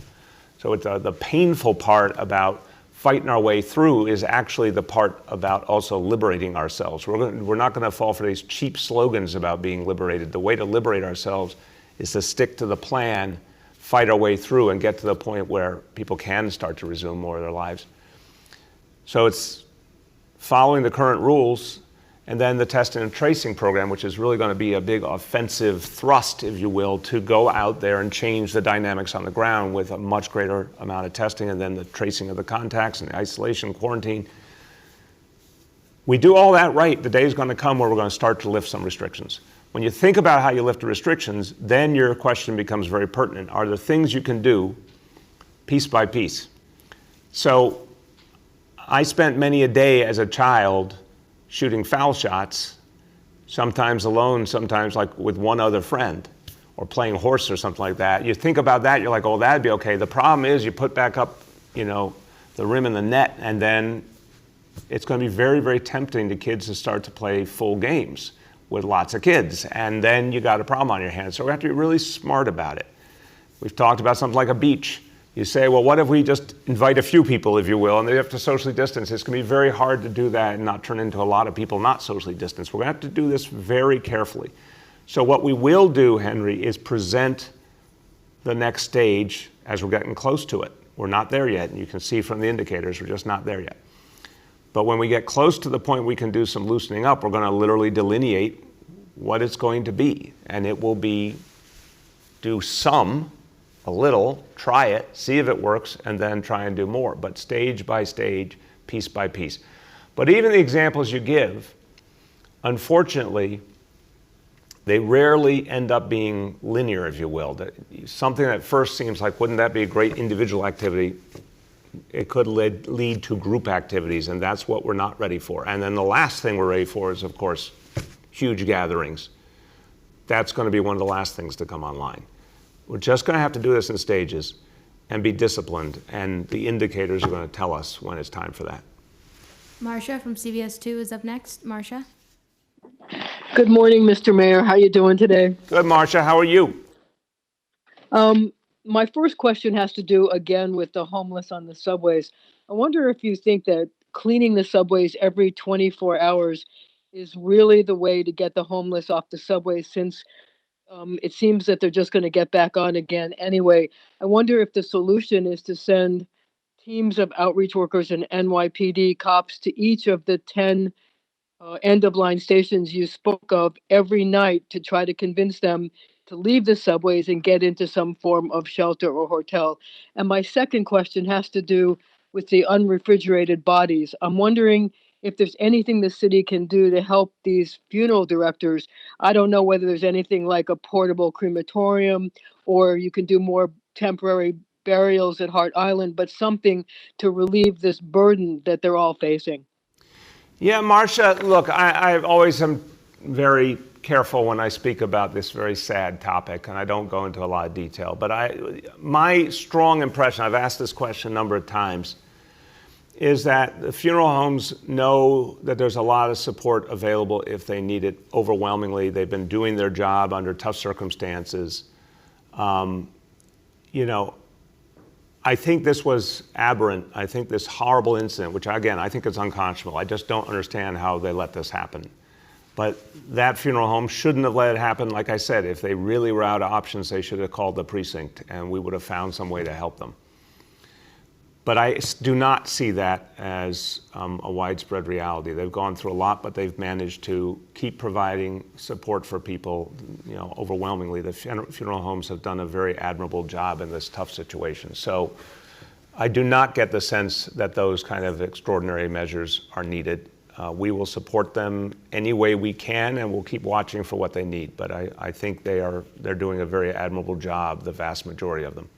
So it's the painful part about fighting our way through is actually the part about also liberating ourselves. We're not going to fall for these cheap slogans about being liberated. The way to liberate ourselves is to stick to the plan, fight our way through, and get to the point where people can start to resume more of their lives. So it's following the current rules, and then the testing and tracing program, which is really going to be a big offensive thrust, if you will, to go out there and change the dynamics on the ground with a much greater amount of testing, and then the tracing of the contacts and the isolation, quarantine. We do all that right, the day is going to come where we're going to start to lift some restrictions. When you think about how you lift the restrictions, then your question becomes very pertinent. Are there things you can do piece by piece? So I spent many a day as a child shooting foul shots, sometimes alone, sometimes like with one other friend, or playing horse or something like that. You think about that, you're like, oh, that'd be okay. The problem is you put back up, the rim in the net, and then it's going to be very, very tempting to kids to start to play full games with lots of kids. And then you got a problem on your hands. So we have to be really smart about it. We've talked about something like a beach. You say, well, what if we just invite a few people, if you will, and they have to socially distance? It's going to be very hard to do that and not turn into a lot of people not socially distanced. We're going to have to do this very carefully. So what we will do, Henry, is present the next stage as we're getting close to it. We're not there yet, and you can see from the indicators we're just not there yet. But when we get close to the point we can do some loosening up, we're going to literally delineate what it's going to be. And it will be do some, a little, try it, see if it works, and then try and do more. But stage by stage, piece by piece. But even the examples you give, unfortunately, they rarely end up being linear, if you will. Something that first seems like, wouldn't that be a great individual activity? It could lead to group activities, and that's what we're not ready for. And then the last thing we're ready for is, of course, huge gatherings. That's going to be one of the last things to come online. We're just going to have to do this in stages and be disciplined, and the indicators are going to tell us when it's time for that. Marcia from CBS 2 is up next. Marcia? Good morning, Mr. Mayor. How you doing today? Good, Marcia. How are you? My first question has to do again with the homeless on the subways. I wonder if you think that cleaning the subways every 24 hours is really the way to get the homeless off the subways, since it seems that they're just going to get back on again anyway. I wonder if the solution is to send teams of outreach workers and NYPD cops to each of the 10 end-of-line stations you spoke of every night to try to convince them to leave the subways and get into some form of shelter or hotel. And my second question has to do with the unrefrigerated bodies. I'm wondering if there's anything the city can do to help these funeral directors. I don't know whether there's anything like a portable crematorium, or you can do more temporary burials at Hart Island, but something to relieve this burden that they're all facing. Yeah, Marcia, look, I always am very careful when I speak about this very sad topic, and I don't go into a lot of detail. But my strong impression, I've asked this question a number of times, is that the funeral homes know that there's a lot of support available if they need it overwhelmingly. They've been doing their job under tough circumstances. I think this was aberrant. I think this horrible incident, which again, I think is unconscionable. I just don't understand how they let this happen. But that funeral home shouldn't have let it happen. Like I said, if they really were out of options, they should have called the precinct and we would have found some way to help them. But I do not see that as a widespread reality. They've gone through a lot, but they've managed to keep providing support for people. Overwhelmingly, the funeral homes have done a very admirable job in this tough situation. So I do not get the sense that those kind of extraordinary measures are needed. We will support them any way we can, and we'll keep watching for what they need. But I think they're doing a very admirable job, the vast majority of them.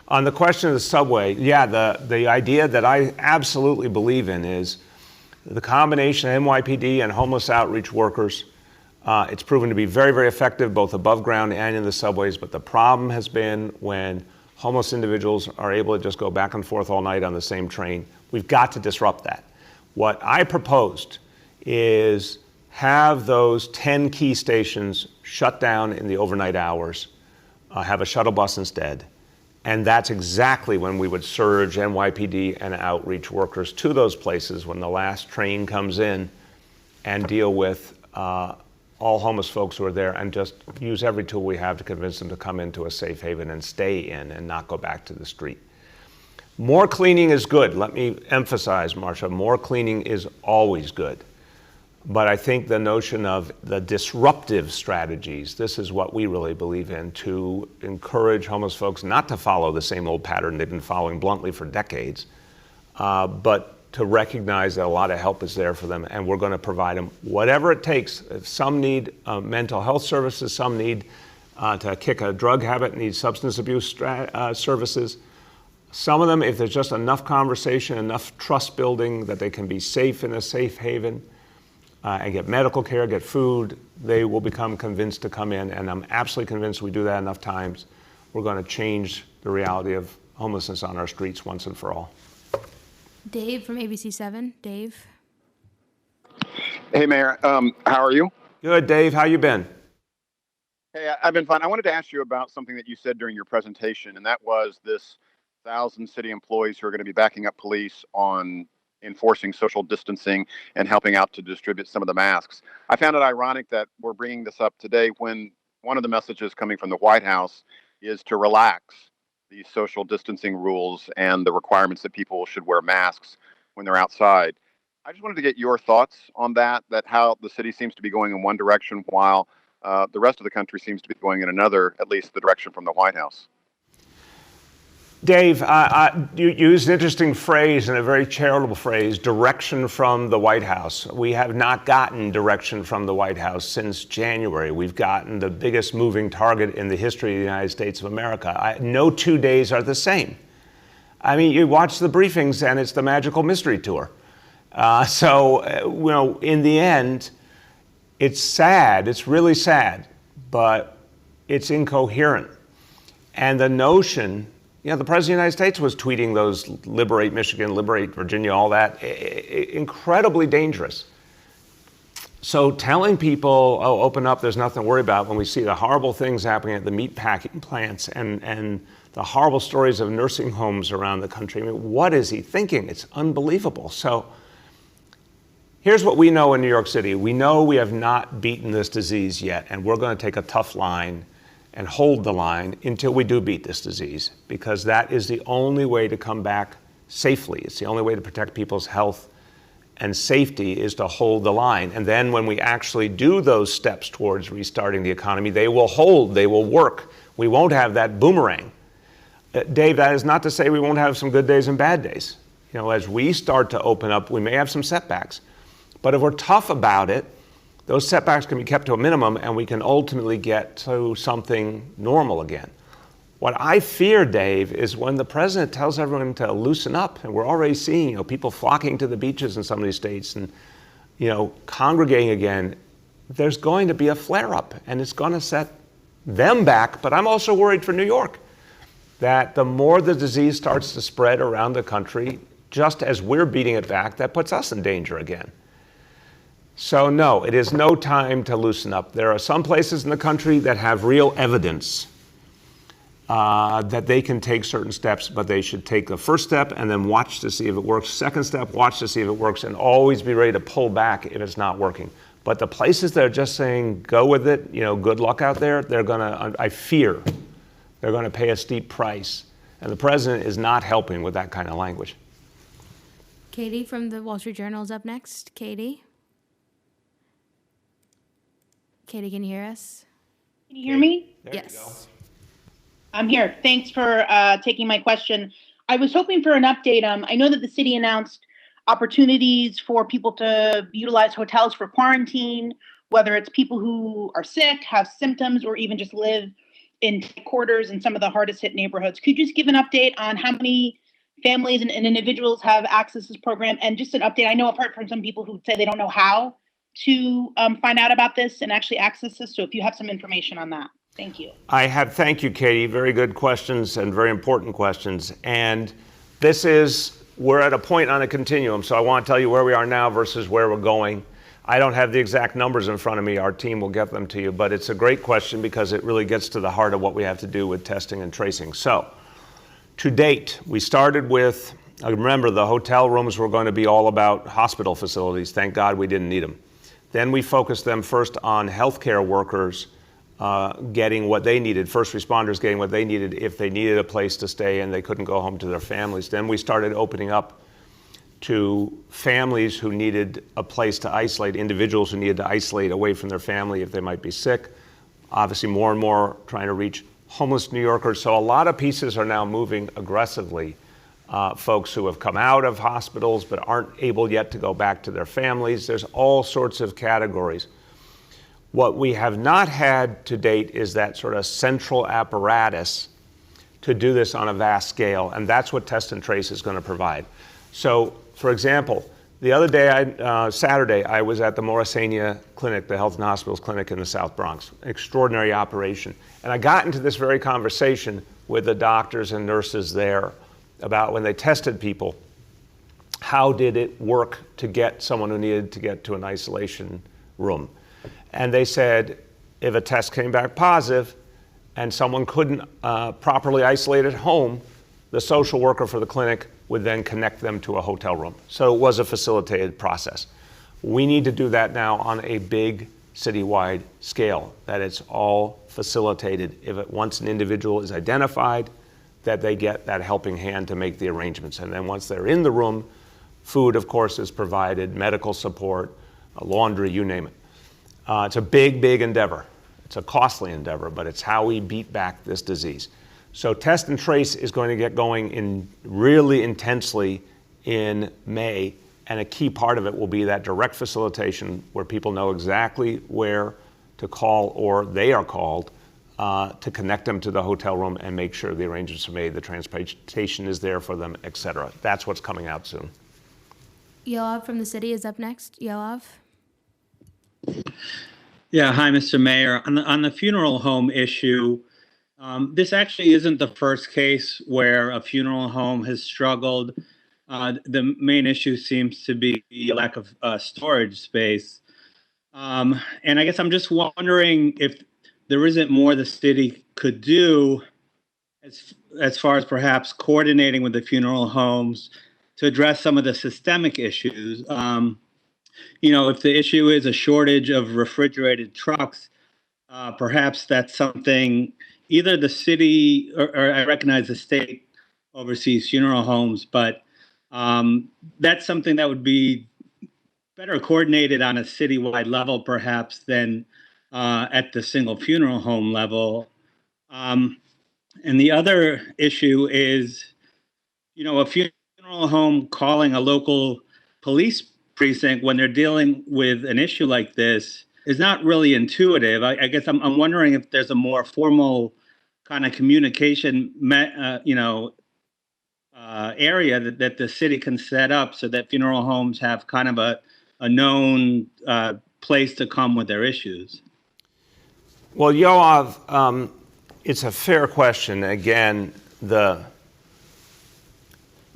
On the question of the subway, yeah, the idea that I absolutely believe in is the combination of NYPD and homeless outreach workers. It's proven to be very, very effective, both above ground and in the subways. But the problem has been when homeless individuals are able to just go back and forth all night on the same train. We've got to disrupt that. What I proposed is have those 10 key stations shut down in the overnight hours, have a shuttle bus instead. And that's exactly when we would surge NYPD and outreach workers to those places when the last train comes in, and deal with all homeless folks who are there and just use every tool we have to convince them to come into a safe haven and stay in and not go back to the street. More cleaning is good. Let me emphasize, Marcia, more cleaning is always good. But I think the notion of the disruptive strategies, this is what we really believe in, to encourage homeless folks not to follow the same old pattern they've been following bluntly for decades, but to recognize that a lot of help is there for them, and we're going to provide them whatever it takes. If some need mental health services, some need to kick a drug habit, need substance abuse services. Some of them, if there's just enough conversation, enough trust building that they can be safe in a safe haven, and get medical care, get food, they will become convinced to come in. And I'm absolutely convinced we do that enough times, we're going to change the reality of homelessness on our streets once and for all. Dave from ABC7. Dave. Hey, Mayor. How are you? Good, Dave. How you been? Hey, I've been fine. I wanted to ask you about something that you said during your presentation, and that was this 1,000 city employees who are going to be backing up police on enforcing social distancing and helping out to distribute some of the masks. I found it ironic that we're bringing this up today when one of the messages coming from the White House is to relax these social distancing rules and the requirements that people should wear masks when they're outside. I just wanted to get your thoughts on that how the city seems to be going in one direction while the rest of the country seems to be going in another, at least the direction from the White House. Dave, you used an interesting phrase and a very charitable phrase, direction from the White House. We have not gotten direction from the White House since January. We've gotten the biggest moving target in the history of the United States of America. No 2 days are the same. I mean, you watch the briefings and it's the magical mystery tour. In the end, it's sad, it's really sad, but it's incoherent. And the notion, the President of the United States was tweeting those liberate Michigan, liberate Virginia, all that, incredibly dangerous. So telling people, oh, open up, there's nothing to worry about, when we see the horrible things happening at the meat packing plants and the horrible stories of nursing homes around the country, I mean, what is he thinking? It's unbelievable. So here's what we know in New York City. We know we have not beaten this disease yet, and we're going to take a tough line and hold the line until we do beat this disease, because that is the only way to come back safely. It's the only way to protect people's health and safety, is to hold the line. And then when we actually do those steps towards restarting the economy, they will hold, they will work. We won't have that boomerang. Dave, that is not to say we won't have some good days and bad days. As we start to open up, we may have some setbacks. But if we're tough about it, those setbacks can be kept to a minimum and we can ultimately get to something normal again. What I fear, Dave, is when the president tells everyone to loosen up, and we're already seeing people flocking to the beaches in some of these states and congregating again, there's going to be a flare-up and it's going to set them back. But I'm also worried for New York that the more the disease starts to spread around the country, just as we're beating it back, that puts us in danger again. So no, it is no time to loosen up. There are some places in the country that have real evidence that they can take certain steps, but they should take the first step and then watch to see if it works. Second step, watch to see if it works, and always be ready to pull back if it's not working. But the places that are just saying, go with it, good luck out there, I fear they're gonna pay a steep price. And the president is not helping with that kind of language. Katie from the Wall Street Journal is up next. Katie, can you hear us? Can you hear me? There Yes. you go. I'm here. Thanks for taking my question. I was hoping for an update. I know that the city announced opportunities for people to utilize hotels for quarantine, whether it's people who are sick, have symptoms, or even just live in quarters in some of the hardest hit neighborhoods. Could you just give an update on how many families and individuals have access to this program? And just an update, I know I've heard from some people who say they don't know how to find out about this and actually access this. So if you have some information on that, thank you. Thank you, Katie. Very good questions and very important questions. And we're at a point on a continuum. So I want to tell you where we are now versus where we're going. I don't have the exact numbers in front of me. Our team will get them to you, but it's a great question because it really gets to the heart of what we have to do with testing and tracing. So to date, we started with, remember, the hotel rooms were going to be all about hospital facilities. Thank God we didn't need them. Then we focused them first on healthcare workers getting what they needed, first responders getting what they needed if they needed a place to stay and they couldn't go home to their families. Then we started opening up to families who needed a place to isolate, individuals who needed to isolate away from their family if they might be sick. Obviously, more and more trying to reach homeless New Yorkers. So a lot of pieces are now moving aggressively. Folks who have come out of hospitals but aren't able yet to go back to their families. There's all sorts of categories. What we have not had to date is that sort of central apparatus to do this on a vast scale, and that's what Test and Trace is going to provide. So, for example, the other day, Saturday, I was at the Morrisania Clinic, the Health and Hospitals Clinic in the South Bronx. Extraordinary operation. And I got into this very conversation with the doctors and nurses there about when they tested people, how did it work to get someone who needed to get to an isolation room? And they said, if a test came back positive and someone couldn't properly isolate at home, the social worker for the clinic would then connect them to a hotel room. So it was a facilitated process. We need to do that now on a big citywide scale, that it's all facilitated. Once an individual is identified, that they get that helping hand to make the arrangements. And then once they're in the room, food, of course, is provided, medical support, laundry, you name it. It's a big, big endeavor. It's a costly endeavor, but it's how we beat back this disease. So test and trace is going to get going in really intensely in May, and a key part of it will be that direct facilitation where people know exactly where to call, or they are called, to connect them to the hotel room and make sure the arrangements are made, the transportation is there for them, et cetera. That's what's coming out soon. Yoav from the city is up next. Yoav? Yeah, hi, Mr. Mayor. On the funeral home issue, this actually isn't the first case where a funeral home has struggled. The main issue seems to be a lack of storage space. And I guess I'm just wondering if there isn't more the city could do as far as perhaps coordinating with the funeral homes to address some of the systemic issues. If the issue is a shortage of refrigerated trucks, perhaps that's something either the city or I recognize the state oversees funeral homes, but that's something that would be better coordinated on a citywide level, perhaps, than at the single funeral home level. And the other issue is, a funeral home calling a local police precinct when they're dealing with an issue like this is not really intuitive. I guess I'm wondering if there's a more formal kind of communication, area that the city can set up so that funeral homes have kind of a known place to come with their issues. Well, Yoav, it's a fair question. Again,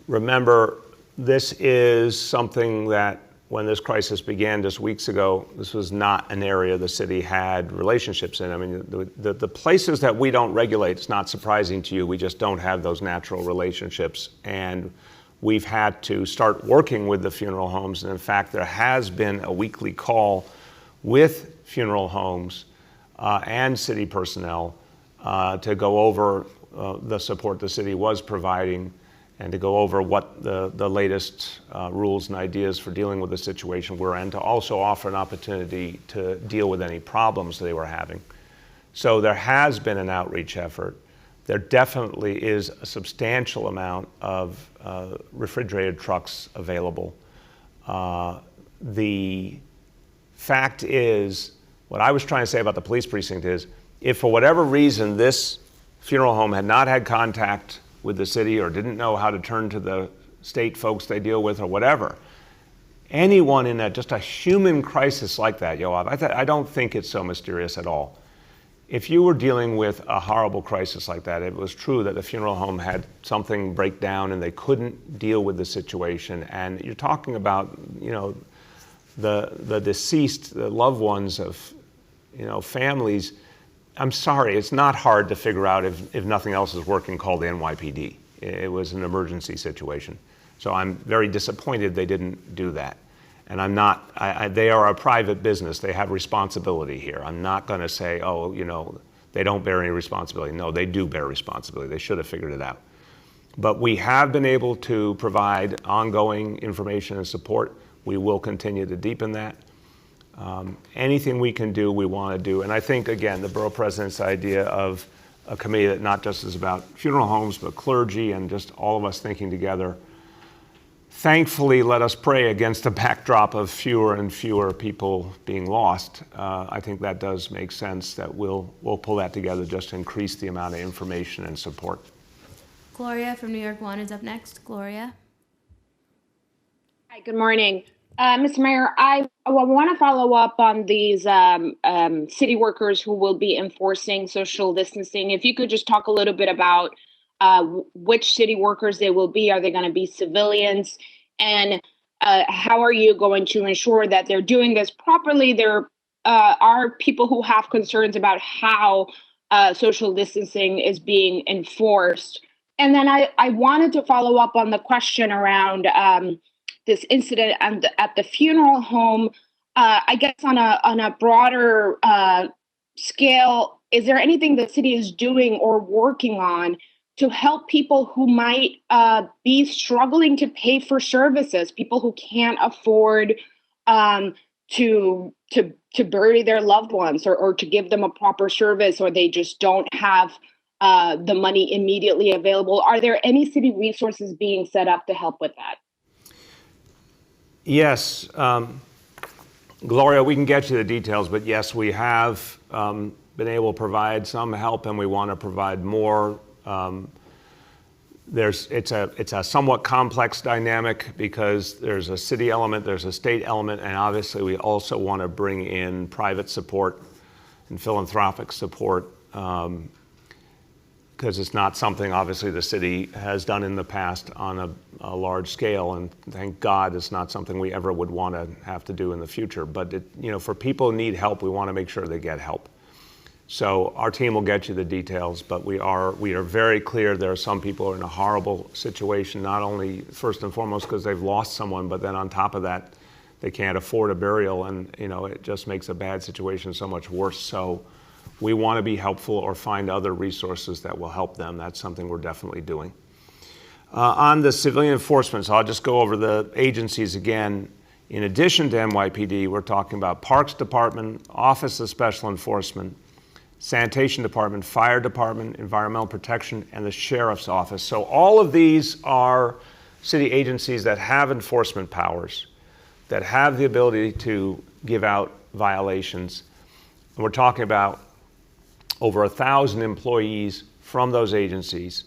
remember, this is something that when this crisis began just weeks ago, this was not an area the city had relationships in. I mean, the places that we don't regulate, it's not surprising to you, we just don't have those natural relationships. And we've had to start working with the funeral homes. And in fact, there has been a weekly call with funeral homes and city personnel to go over the support the city was providing and to go over what the latest rules and ideas for dealing with the situation were, and to also offer an opportunity to deal with any problems they were having. So there has been an outreach effort. There definitely is a substantial amount of refrigerated trucks available. The fact is, what I was trying to say about the police precinct is, if for whatever reason this funeral home had not had contact with the city or didn't know how to turn to the state folks they deal with or whatever, anyone in just a human crisis like that, Yoav, I don't think it's so mysterious at all. If you were dealing with a horrible crisis like that, it was true that the funeral home had something break down and they couldn't deal with the situation. And you're talking about, the deceased, the loved ones of, families. I'm sorry, it's not hard to figure out if nothing else is working, call the NYPD. It was an emergency situation. So I'm very disappointed they didn't do that. And I'm not, they are a private business. They have responsibility here. I'm not going to say, they don't bear any responsibility. No, they do bear responsibility. They should have figured it out. But we have been able to provide ongoing information and support. We will continue to deepen that. Anything we can do, we want to do. And I think, again, the borough president's idea of a committee that not just is about funeral homes, but clergy and just all of us thinking together. Thankfully, let us pray against a backdrop of fewer and fewer people being lost. I think that does make sense that we'll pull that together just to increase the amount of information and support. Gloria from New York One is up next. Gloria. Hi, good morning. Mr. Mayor, I want to follow up on these city workers who will be enforcing social distancing. If you could just talk a little bit about which city workers they will be. Are they going to be civilians? And how are you going to ensure that they're doing this properly? They're are people who have concerns about how social distancing is being enforced. And then I wanted to follow up on the question around this incident at the funeral home. I guess on a broader scale, is there anything the city is doing or working on to help people who might be struggling to pay for services, people who can't afford to bury their loved ones or to give them a proper service, or they just don't have the money immediately available? Are there any city resources being set up to help with that? Yes, Gloria, we can get you the details, but yes, we have been able to provide some help, and we want to provide more. It's a somewhat complex dynamic because there's a city element, there's a state element, and obviously we also want to bring in private support and philanthropic support because it's not something obviously the city has done in the past on a large scale, and thank God it's not something we ever would want to have to do in the future. But for people who need help, we want to make sure they get help. So our team will get you the details, but we are very clear there are some people who are in a horrible situation, not only first and foremost because they've lost someone, but then on top of that, they can't afford a burial, and it just makes a bad situation so much worse. So we want to be helpful or find other resources that will help them. That's something we're definitely doing. On the civilian enforcement, so I'll just go over the agencies again. In addition to NYPD, we're talking about Parks Department, Office of Special Enforcement, Sanitation Department, Fire Department, Environmental Protection, and the Sheriff's Office. So all of these are city agencies that have enforcement powers, that have the ability to give out violations. And we're talking about over 1,000 employees from those agencies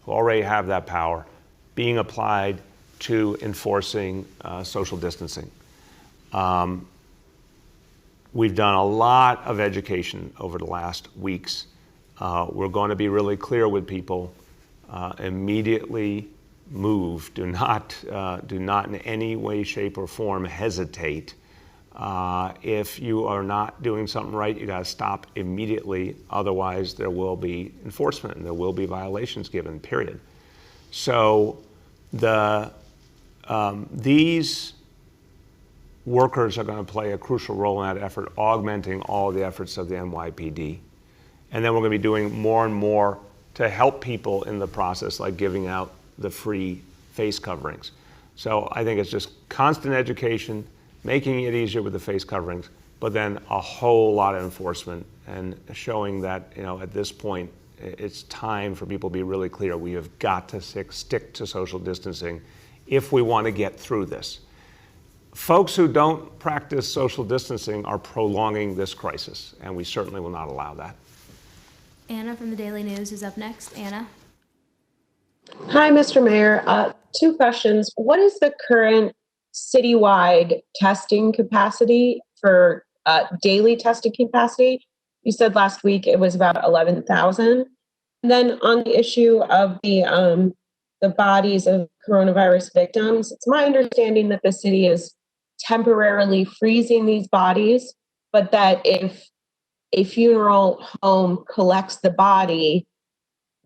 who already have that power being applied to enforcing social distancing. We've done a lot of education over the last weeks. We're going to be really clear with people. Immediately move. Do not in any way, shape, or form hesitate. If you are not doing something right, you got to stop immediately. Otherwise, there will be enforcement and there will be violations given, period. So these workers are going to play a crucial role in that effort, augmenting all the efforts of the NYPD. And then we're going to be doing more and more to help people in the process, like giving out the free face coverings. So I think it's just constant education, making it easier with the face coverings, but then a whole lot of enforcement and showing that, at this point, it's time for people to be really clear. We have got to stick to social distancing if we want to get through this. Folks who don't practice social distancing are prolonging this crisis, and we certainly will not allow that. Anna from the Daily News is up next. Anna. Hi, Mr. Mayor. Two questions. What is the current citywide testing capacity for daily testing capacity? You said last week it was about 11,000. And then on the issue of the bodies of coronavirus victims, it's my understanding that the city is temporarily freezing these bodies, but that if a funeral home collects the body,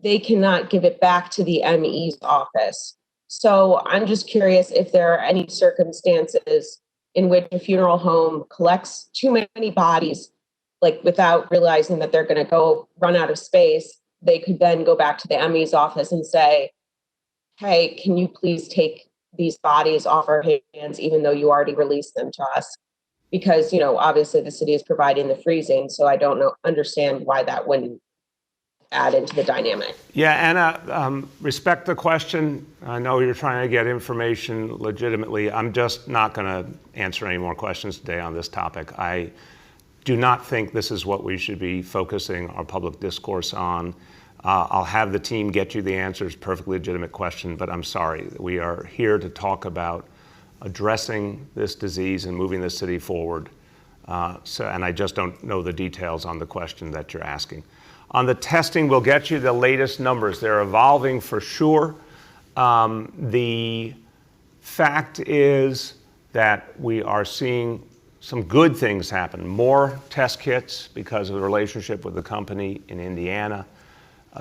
they cannot give it back to the ME's office. So I'm just curious if there are any circumstances in which a funeral home collects too many bodies, like without realizing that they're going to go run out of space, they could then go back to the ME's office and say, hey, can you please take these bodies off our hands, even though you already released them to us? Because, obviously the city is providing the freezing, so I don't understand why that wouldn't add into the dynamic. Yeah, Anna, respect the question. I know you're trying to get information legitimately. I'm just not going to answer any more questions today on this topic. I do not think this is what we should be focusing our public discourse on. I'll have the team get you the answers, perfectly legitimate question, but I'm sorry. We are here to talk about addressing this disease and moving the city forward. And I just don't know the details on the question that you're asking. On the testing, we'll get you the latest numbers. They're evolving for sure. The fact is that we are seeing some good things happen. More test kits because of the relationship with the company in Indiana,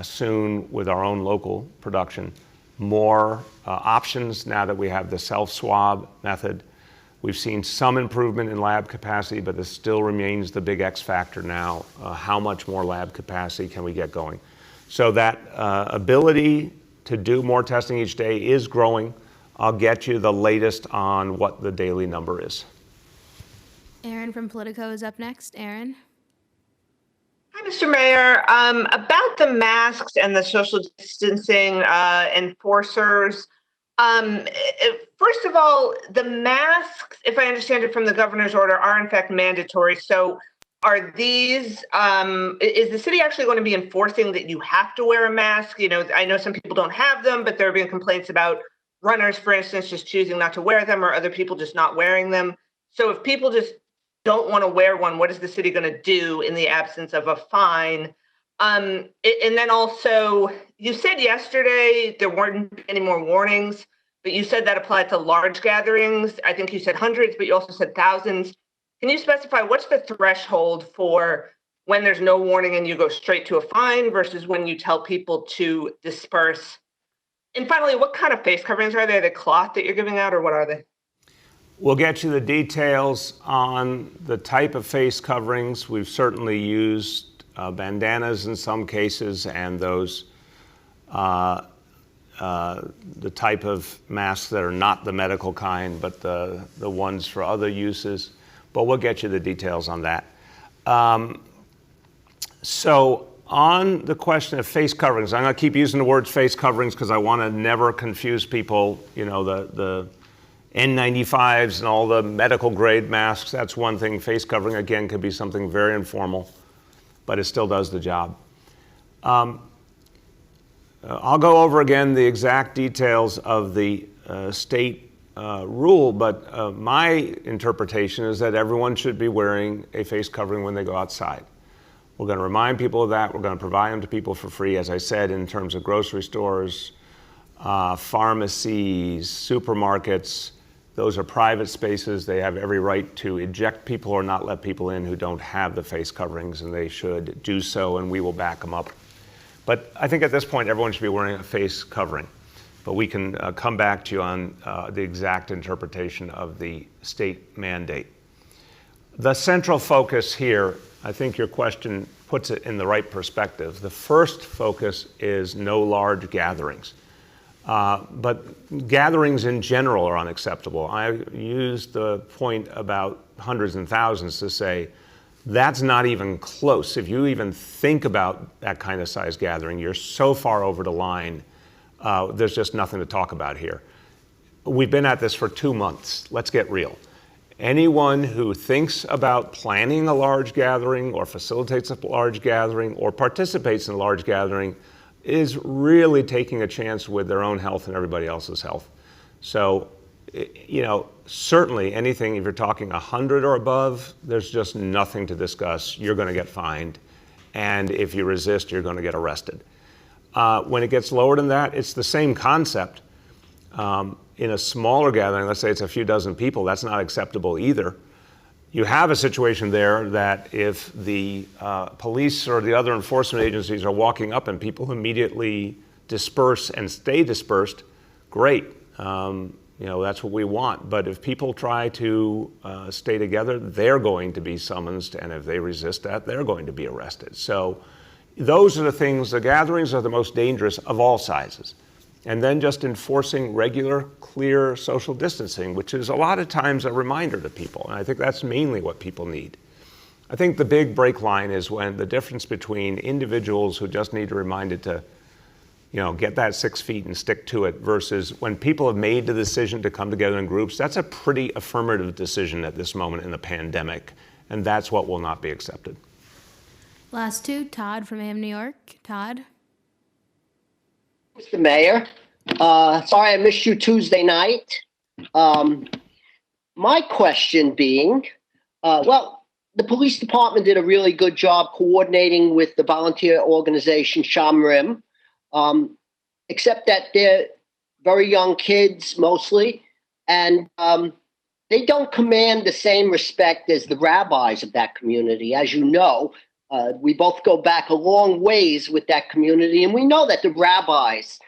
soon with our own local production. More options now that we have the self-swab method. We've seen some improvement in lab capacity, but this still remains the big X factor now. How much more lab capacity can we get going? So that ability to do more testing each day is growing. I'll get you the latest on what the daily number is. Aaron from Politico is up next. Aaron. Hi, Mr. Mayor. About the masks and the social distancing enforcers. First of all, the masks, if I understand it from the governor's order, are in fact mandatory. So are these, is the city actually going to be enforcing that you have to wear a mask? You know, I know some people don't have them, but there have been complaints about runners, for instance, just choosing not to wear them, or other people just not wearing them. So if people just don't want to wear one, what is the city going to do in the absence of a fine? And then also, you said yesterday there weren't any more warnings, but you said that applied to large gatherings. I think you said hundreds, but you also said thousands. Can you specify what's the threshold for when there's no warning and you go straight to a fine versus when you tell people to disperse? And finally, what kind of face coverings are they? The cloth that you're giving out, or what are they? We'll get you the details on the type of face coverings. We've certainly used bandanas in some cases, and those the type of masks that are not the medical kind, but the ones for other uses. But we'll get you the details on that. So on the question of face coverings, I'm going to keep using the words face coverings because I want to never confuse people. You know, the N95s and all the medical grade masks, that's one thing. Face covering, again, could be something very informal, but it still does the job. I'll go over again the exact details of the state rule, but my interpretation is that everyone should be wearing a face covering when they go outside. We're going to remind people of that. We're going to provide them to people for free, as I said, in terms of grocery stores, pharmacies, supermarkets. Those are private spaces. They have every right to eject people or not let people in who don't have the face coverings, and they should do so, and we will back them up. But I think at this point, everyone should be wearing a face covering. But we can come back to you on the exact interpretation of the state mandate. The central focus here, I think your question puts it in the right perspective. The first focus is no large gatherings. But gatherings in general are unacceptable. I used the point about hundreds and thousands to say that's not even close. If you even think about that kind of size gathering, you're so far over the line, there's just nothing to talk about here. We've been at this for 2 months. Let's get real. Anyone who thinks about planning a large gathering or facilitates a large gathering or participates in a large gathering is really taking a chance with their own health and everybody else's health. So, you know, certainly anything, if you're talking 100 or above, there's just nothing to discuss. You're going to get fined. And if you resist, you're going to get arrested. When it gets lower than that, it's the same concept. In a smaller gathering, let's say it's a few dozen people, that's not acceptable either. You have a situation there that if the police or the other enforcement agencies are walking up and people immediately disperse and stay dispersed, great. You know, that's what we want. But if people try to stay together, they're going to be summoned, and if they resist that, they're going to be arrested. So those are the things, the gatherings are the most dangerous of all sizes. And then just enforcing regular, clear social distancing, which is a lot of times a reminder to people. And I think that's mainly what people need. I think the big break line is when the difference between individuals who just need reminded to, you know, get that 6 feet and stick to it versus when people have made the decision to come together in groups. That's a pretty affirmative decision at this moment in the pandemic. And that's what will not be accepted. Last two, Todd from AM New York. Todd. Mr. Mayor, sorry I missed you Tuesday night. My question being, well, the police department did a really good job coordinating with the volunteer organization Shamrim, except that they're very young kids mostly, and they don't command the same respect as the rabbis of that community. As you know, we both go back a long ways with that community, and we know that the rabbis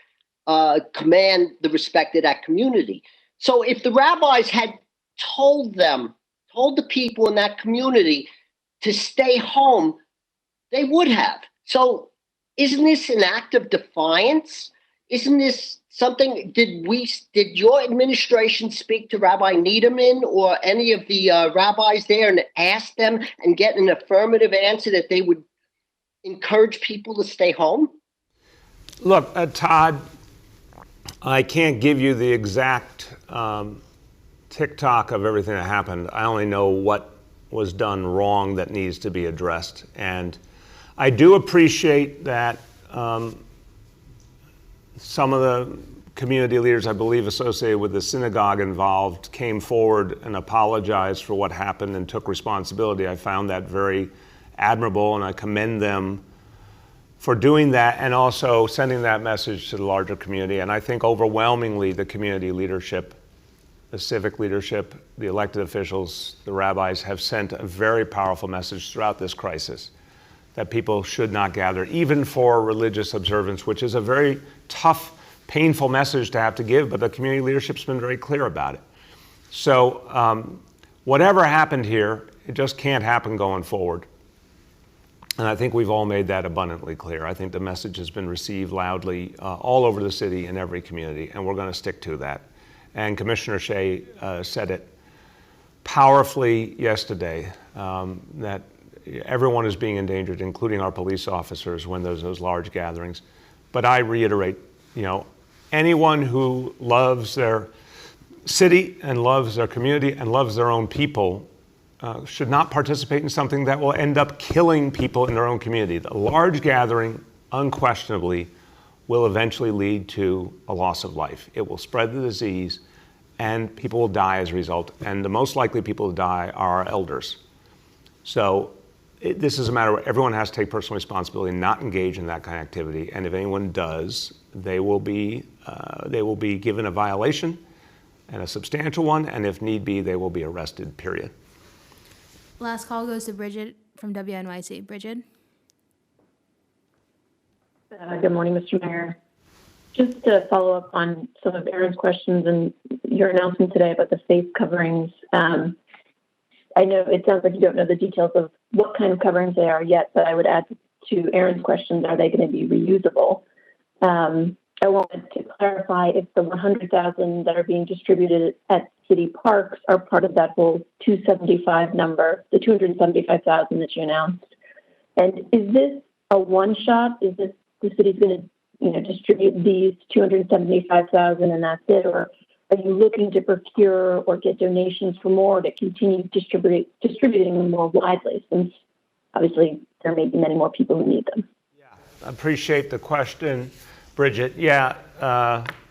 command the respect of that community. So if the rabbis had told the people in that community to stay home, they would have. So isn't this an act of defiance? Isn't this something, did your administration speak to Rabbi Niederman or any of the rabbis there and ask them and get an affirmative answer that they would encourage people to stay home? Look, Todd, I can't give you the exact tick-tock of everything that happened. I only know what was done wrong that needs to be addressed. And I do appreciate that some of the community leaders, I believe, associated with the synagogue involved, came forward and apologized for what happened and took responsibility. I found that very admirable, and I commend them for doing that and also sending that message to the larger community. And I think overwhelmingly the community leadership, the civic leadership, the elected officials, the rabbis have sent a very powerful message throughout this crisis that people should not gather, even for religious observance, which is a very tough, painful message to have to give, but the community leadership's been very clear about it. So whatever happened here, it just can't happen going forward. And I think we've all made that abundantly clear. I think the message has been received loudly all over the city in every community, and we're going to stick to that. And Commissioner Shea said it powerfully yesterday, that everyone is being endangered, including our police officers when there's those large gatherings. But I reiterate, anyone who loves their city and loves their community and loves their own people should not participate in something that will end up killing people in their own community. The large gathering, unquestionably, will eventually lead to a loss of life. It will spread the disease, and people will die as a result. And the most likely people to die are our elders. So this is a matter where everyone has to take personal responsibility and not engage in that kind of activity. And if anyone does, they will be given a violation, and a substantial one, and if need be, they will be arrested, period. Last call goes to Bridget from WNYC. Bridget? Good morning, Mr. Mayor. Just to follow up on some of Aaron's questions and your announcement today about the face coverings. I know it sounds like you don't know the details of what kind of coverings they are yet, but I would add to Aaron's questions, are they going to be reusable? I wanted to clarify if the 100,000 that are being distributed at city parks are part of that whole 275 number, the 275,000 that you announced. And is this a one-shot? Is this the city's going to distribute these 275,000 and that's it? Or are you looking to procure or get donations for more to continue distributing them more widely, since obviously there may be many more people who need them? Yeah, I appreciate the question, Bridget. Yeah,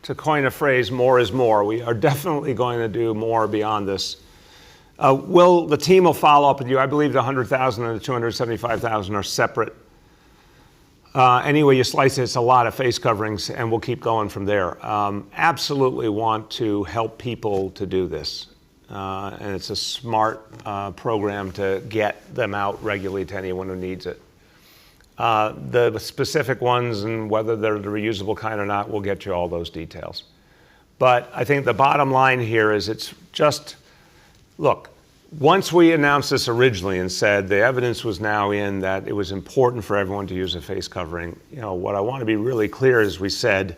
to coin a phrase, more is more. We are definitely going to do more beyond this. The team will follow up with you. I believe the 100,000 and the 275,000 are separate. Anyway you slice it, it's a lot of face coverings, and we'll keep going from there. Absolutely want to help people to do this. And it's a smart program to get them out regularly to anyone who needs it. The specific ones and whether they're the reusable kind or not, we'll get you all those details. But I think the bottom line here is it's just, look, once we announced this originally and said the evidence was now in that it was important for everyone to use a face covering, what I want to be really clear is we said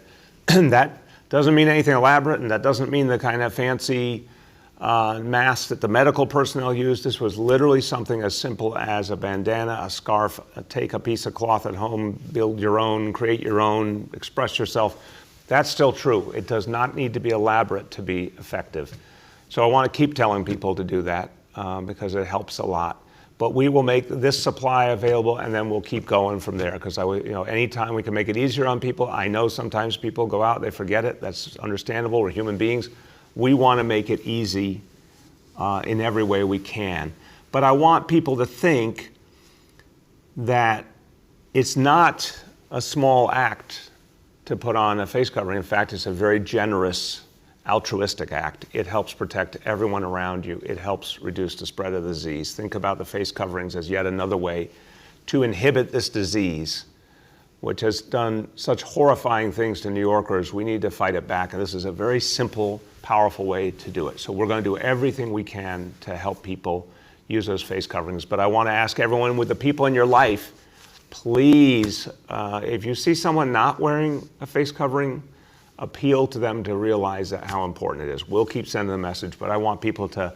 that doesn't mean anything elaborate, and that doesn't mean the kind of fancy mask that the medical personnel used. This was literally something as simple as a bandana, a scarf, take a piece of cloth at home, build your own, create your own, express yourself. That's still true. It does not need to be elaborate to be effective. So I want to keep telling people to do that because it helps a lot. But we will make this supply available, and then we'll keep going from there, because anytime we can make it easier on people. I know sometimes people go out, they forget it. That's understandable. We're human beings. We want to make it easy in every way we can. But I want people to think that it's not a small act to put on a face covering. In fact, it's a very generous altruistic act. It helps protect everyone around you. It helps reduce the spread of the disease. Think about the face coverings as yet another way to inhibit this disease, which has done such horrifying things to New Yorkers. We need to fight it back, and this is a very simple, powerful way to do it. So we're going to do everything we can to help people use those face coverings. But I want to ask everyone with the people in your life, please, if you see someone not wearing a face covering, appeal to them to realize that how important it is. We'll keep sending the message, but I want people to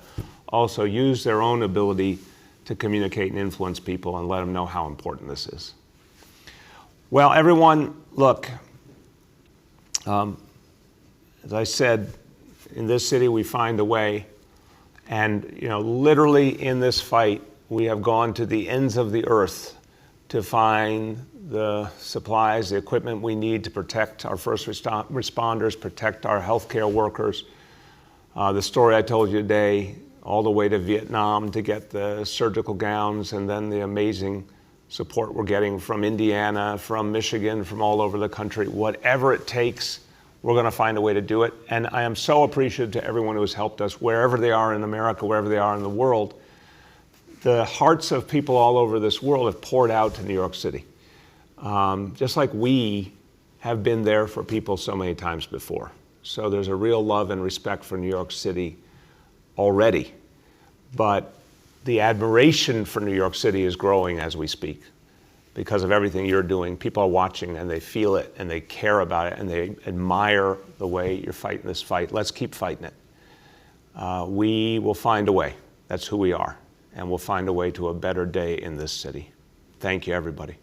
also use their own ability to communicate and influence people and let them know how important this is. Well, everyone, look, as I said, in this city we find a way, and literally in this fight, we have gone to the ends of the earth to find the supplies, the equipment we need to protect our first responders, protect our healthcare workers. The story I told you today, all the way to Vietnam to get the surgical gowns, and then the amazing support we're getting from Indiana, from Michigan, from all over the country. Whatever it takes, we're going to find a way to do it. And I am so appreciative to everyone who has helped us, wherever they are in America, wherever they are in the world. The hearts of people all over this world have poured out to New York City. Just like we have been there for people so many times before. So there's a real love and respect for New York City already. But the admiration for New York City is growing as we speak because of everything you're doing. People are watching and they feel it and they care about it and they admire the way you're fighting this fight. Let's keep fighting it. We will find a way. That's who we are. And we'll find a way to a better day in this city. Thank you, everybody.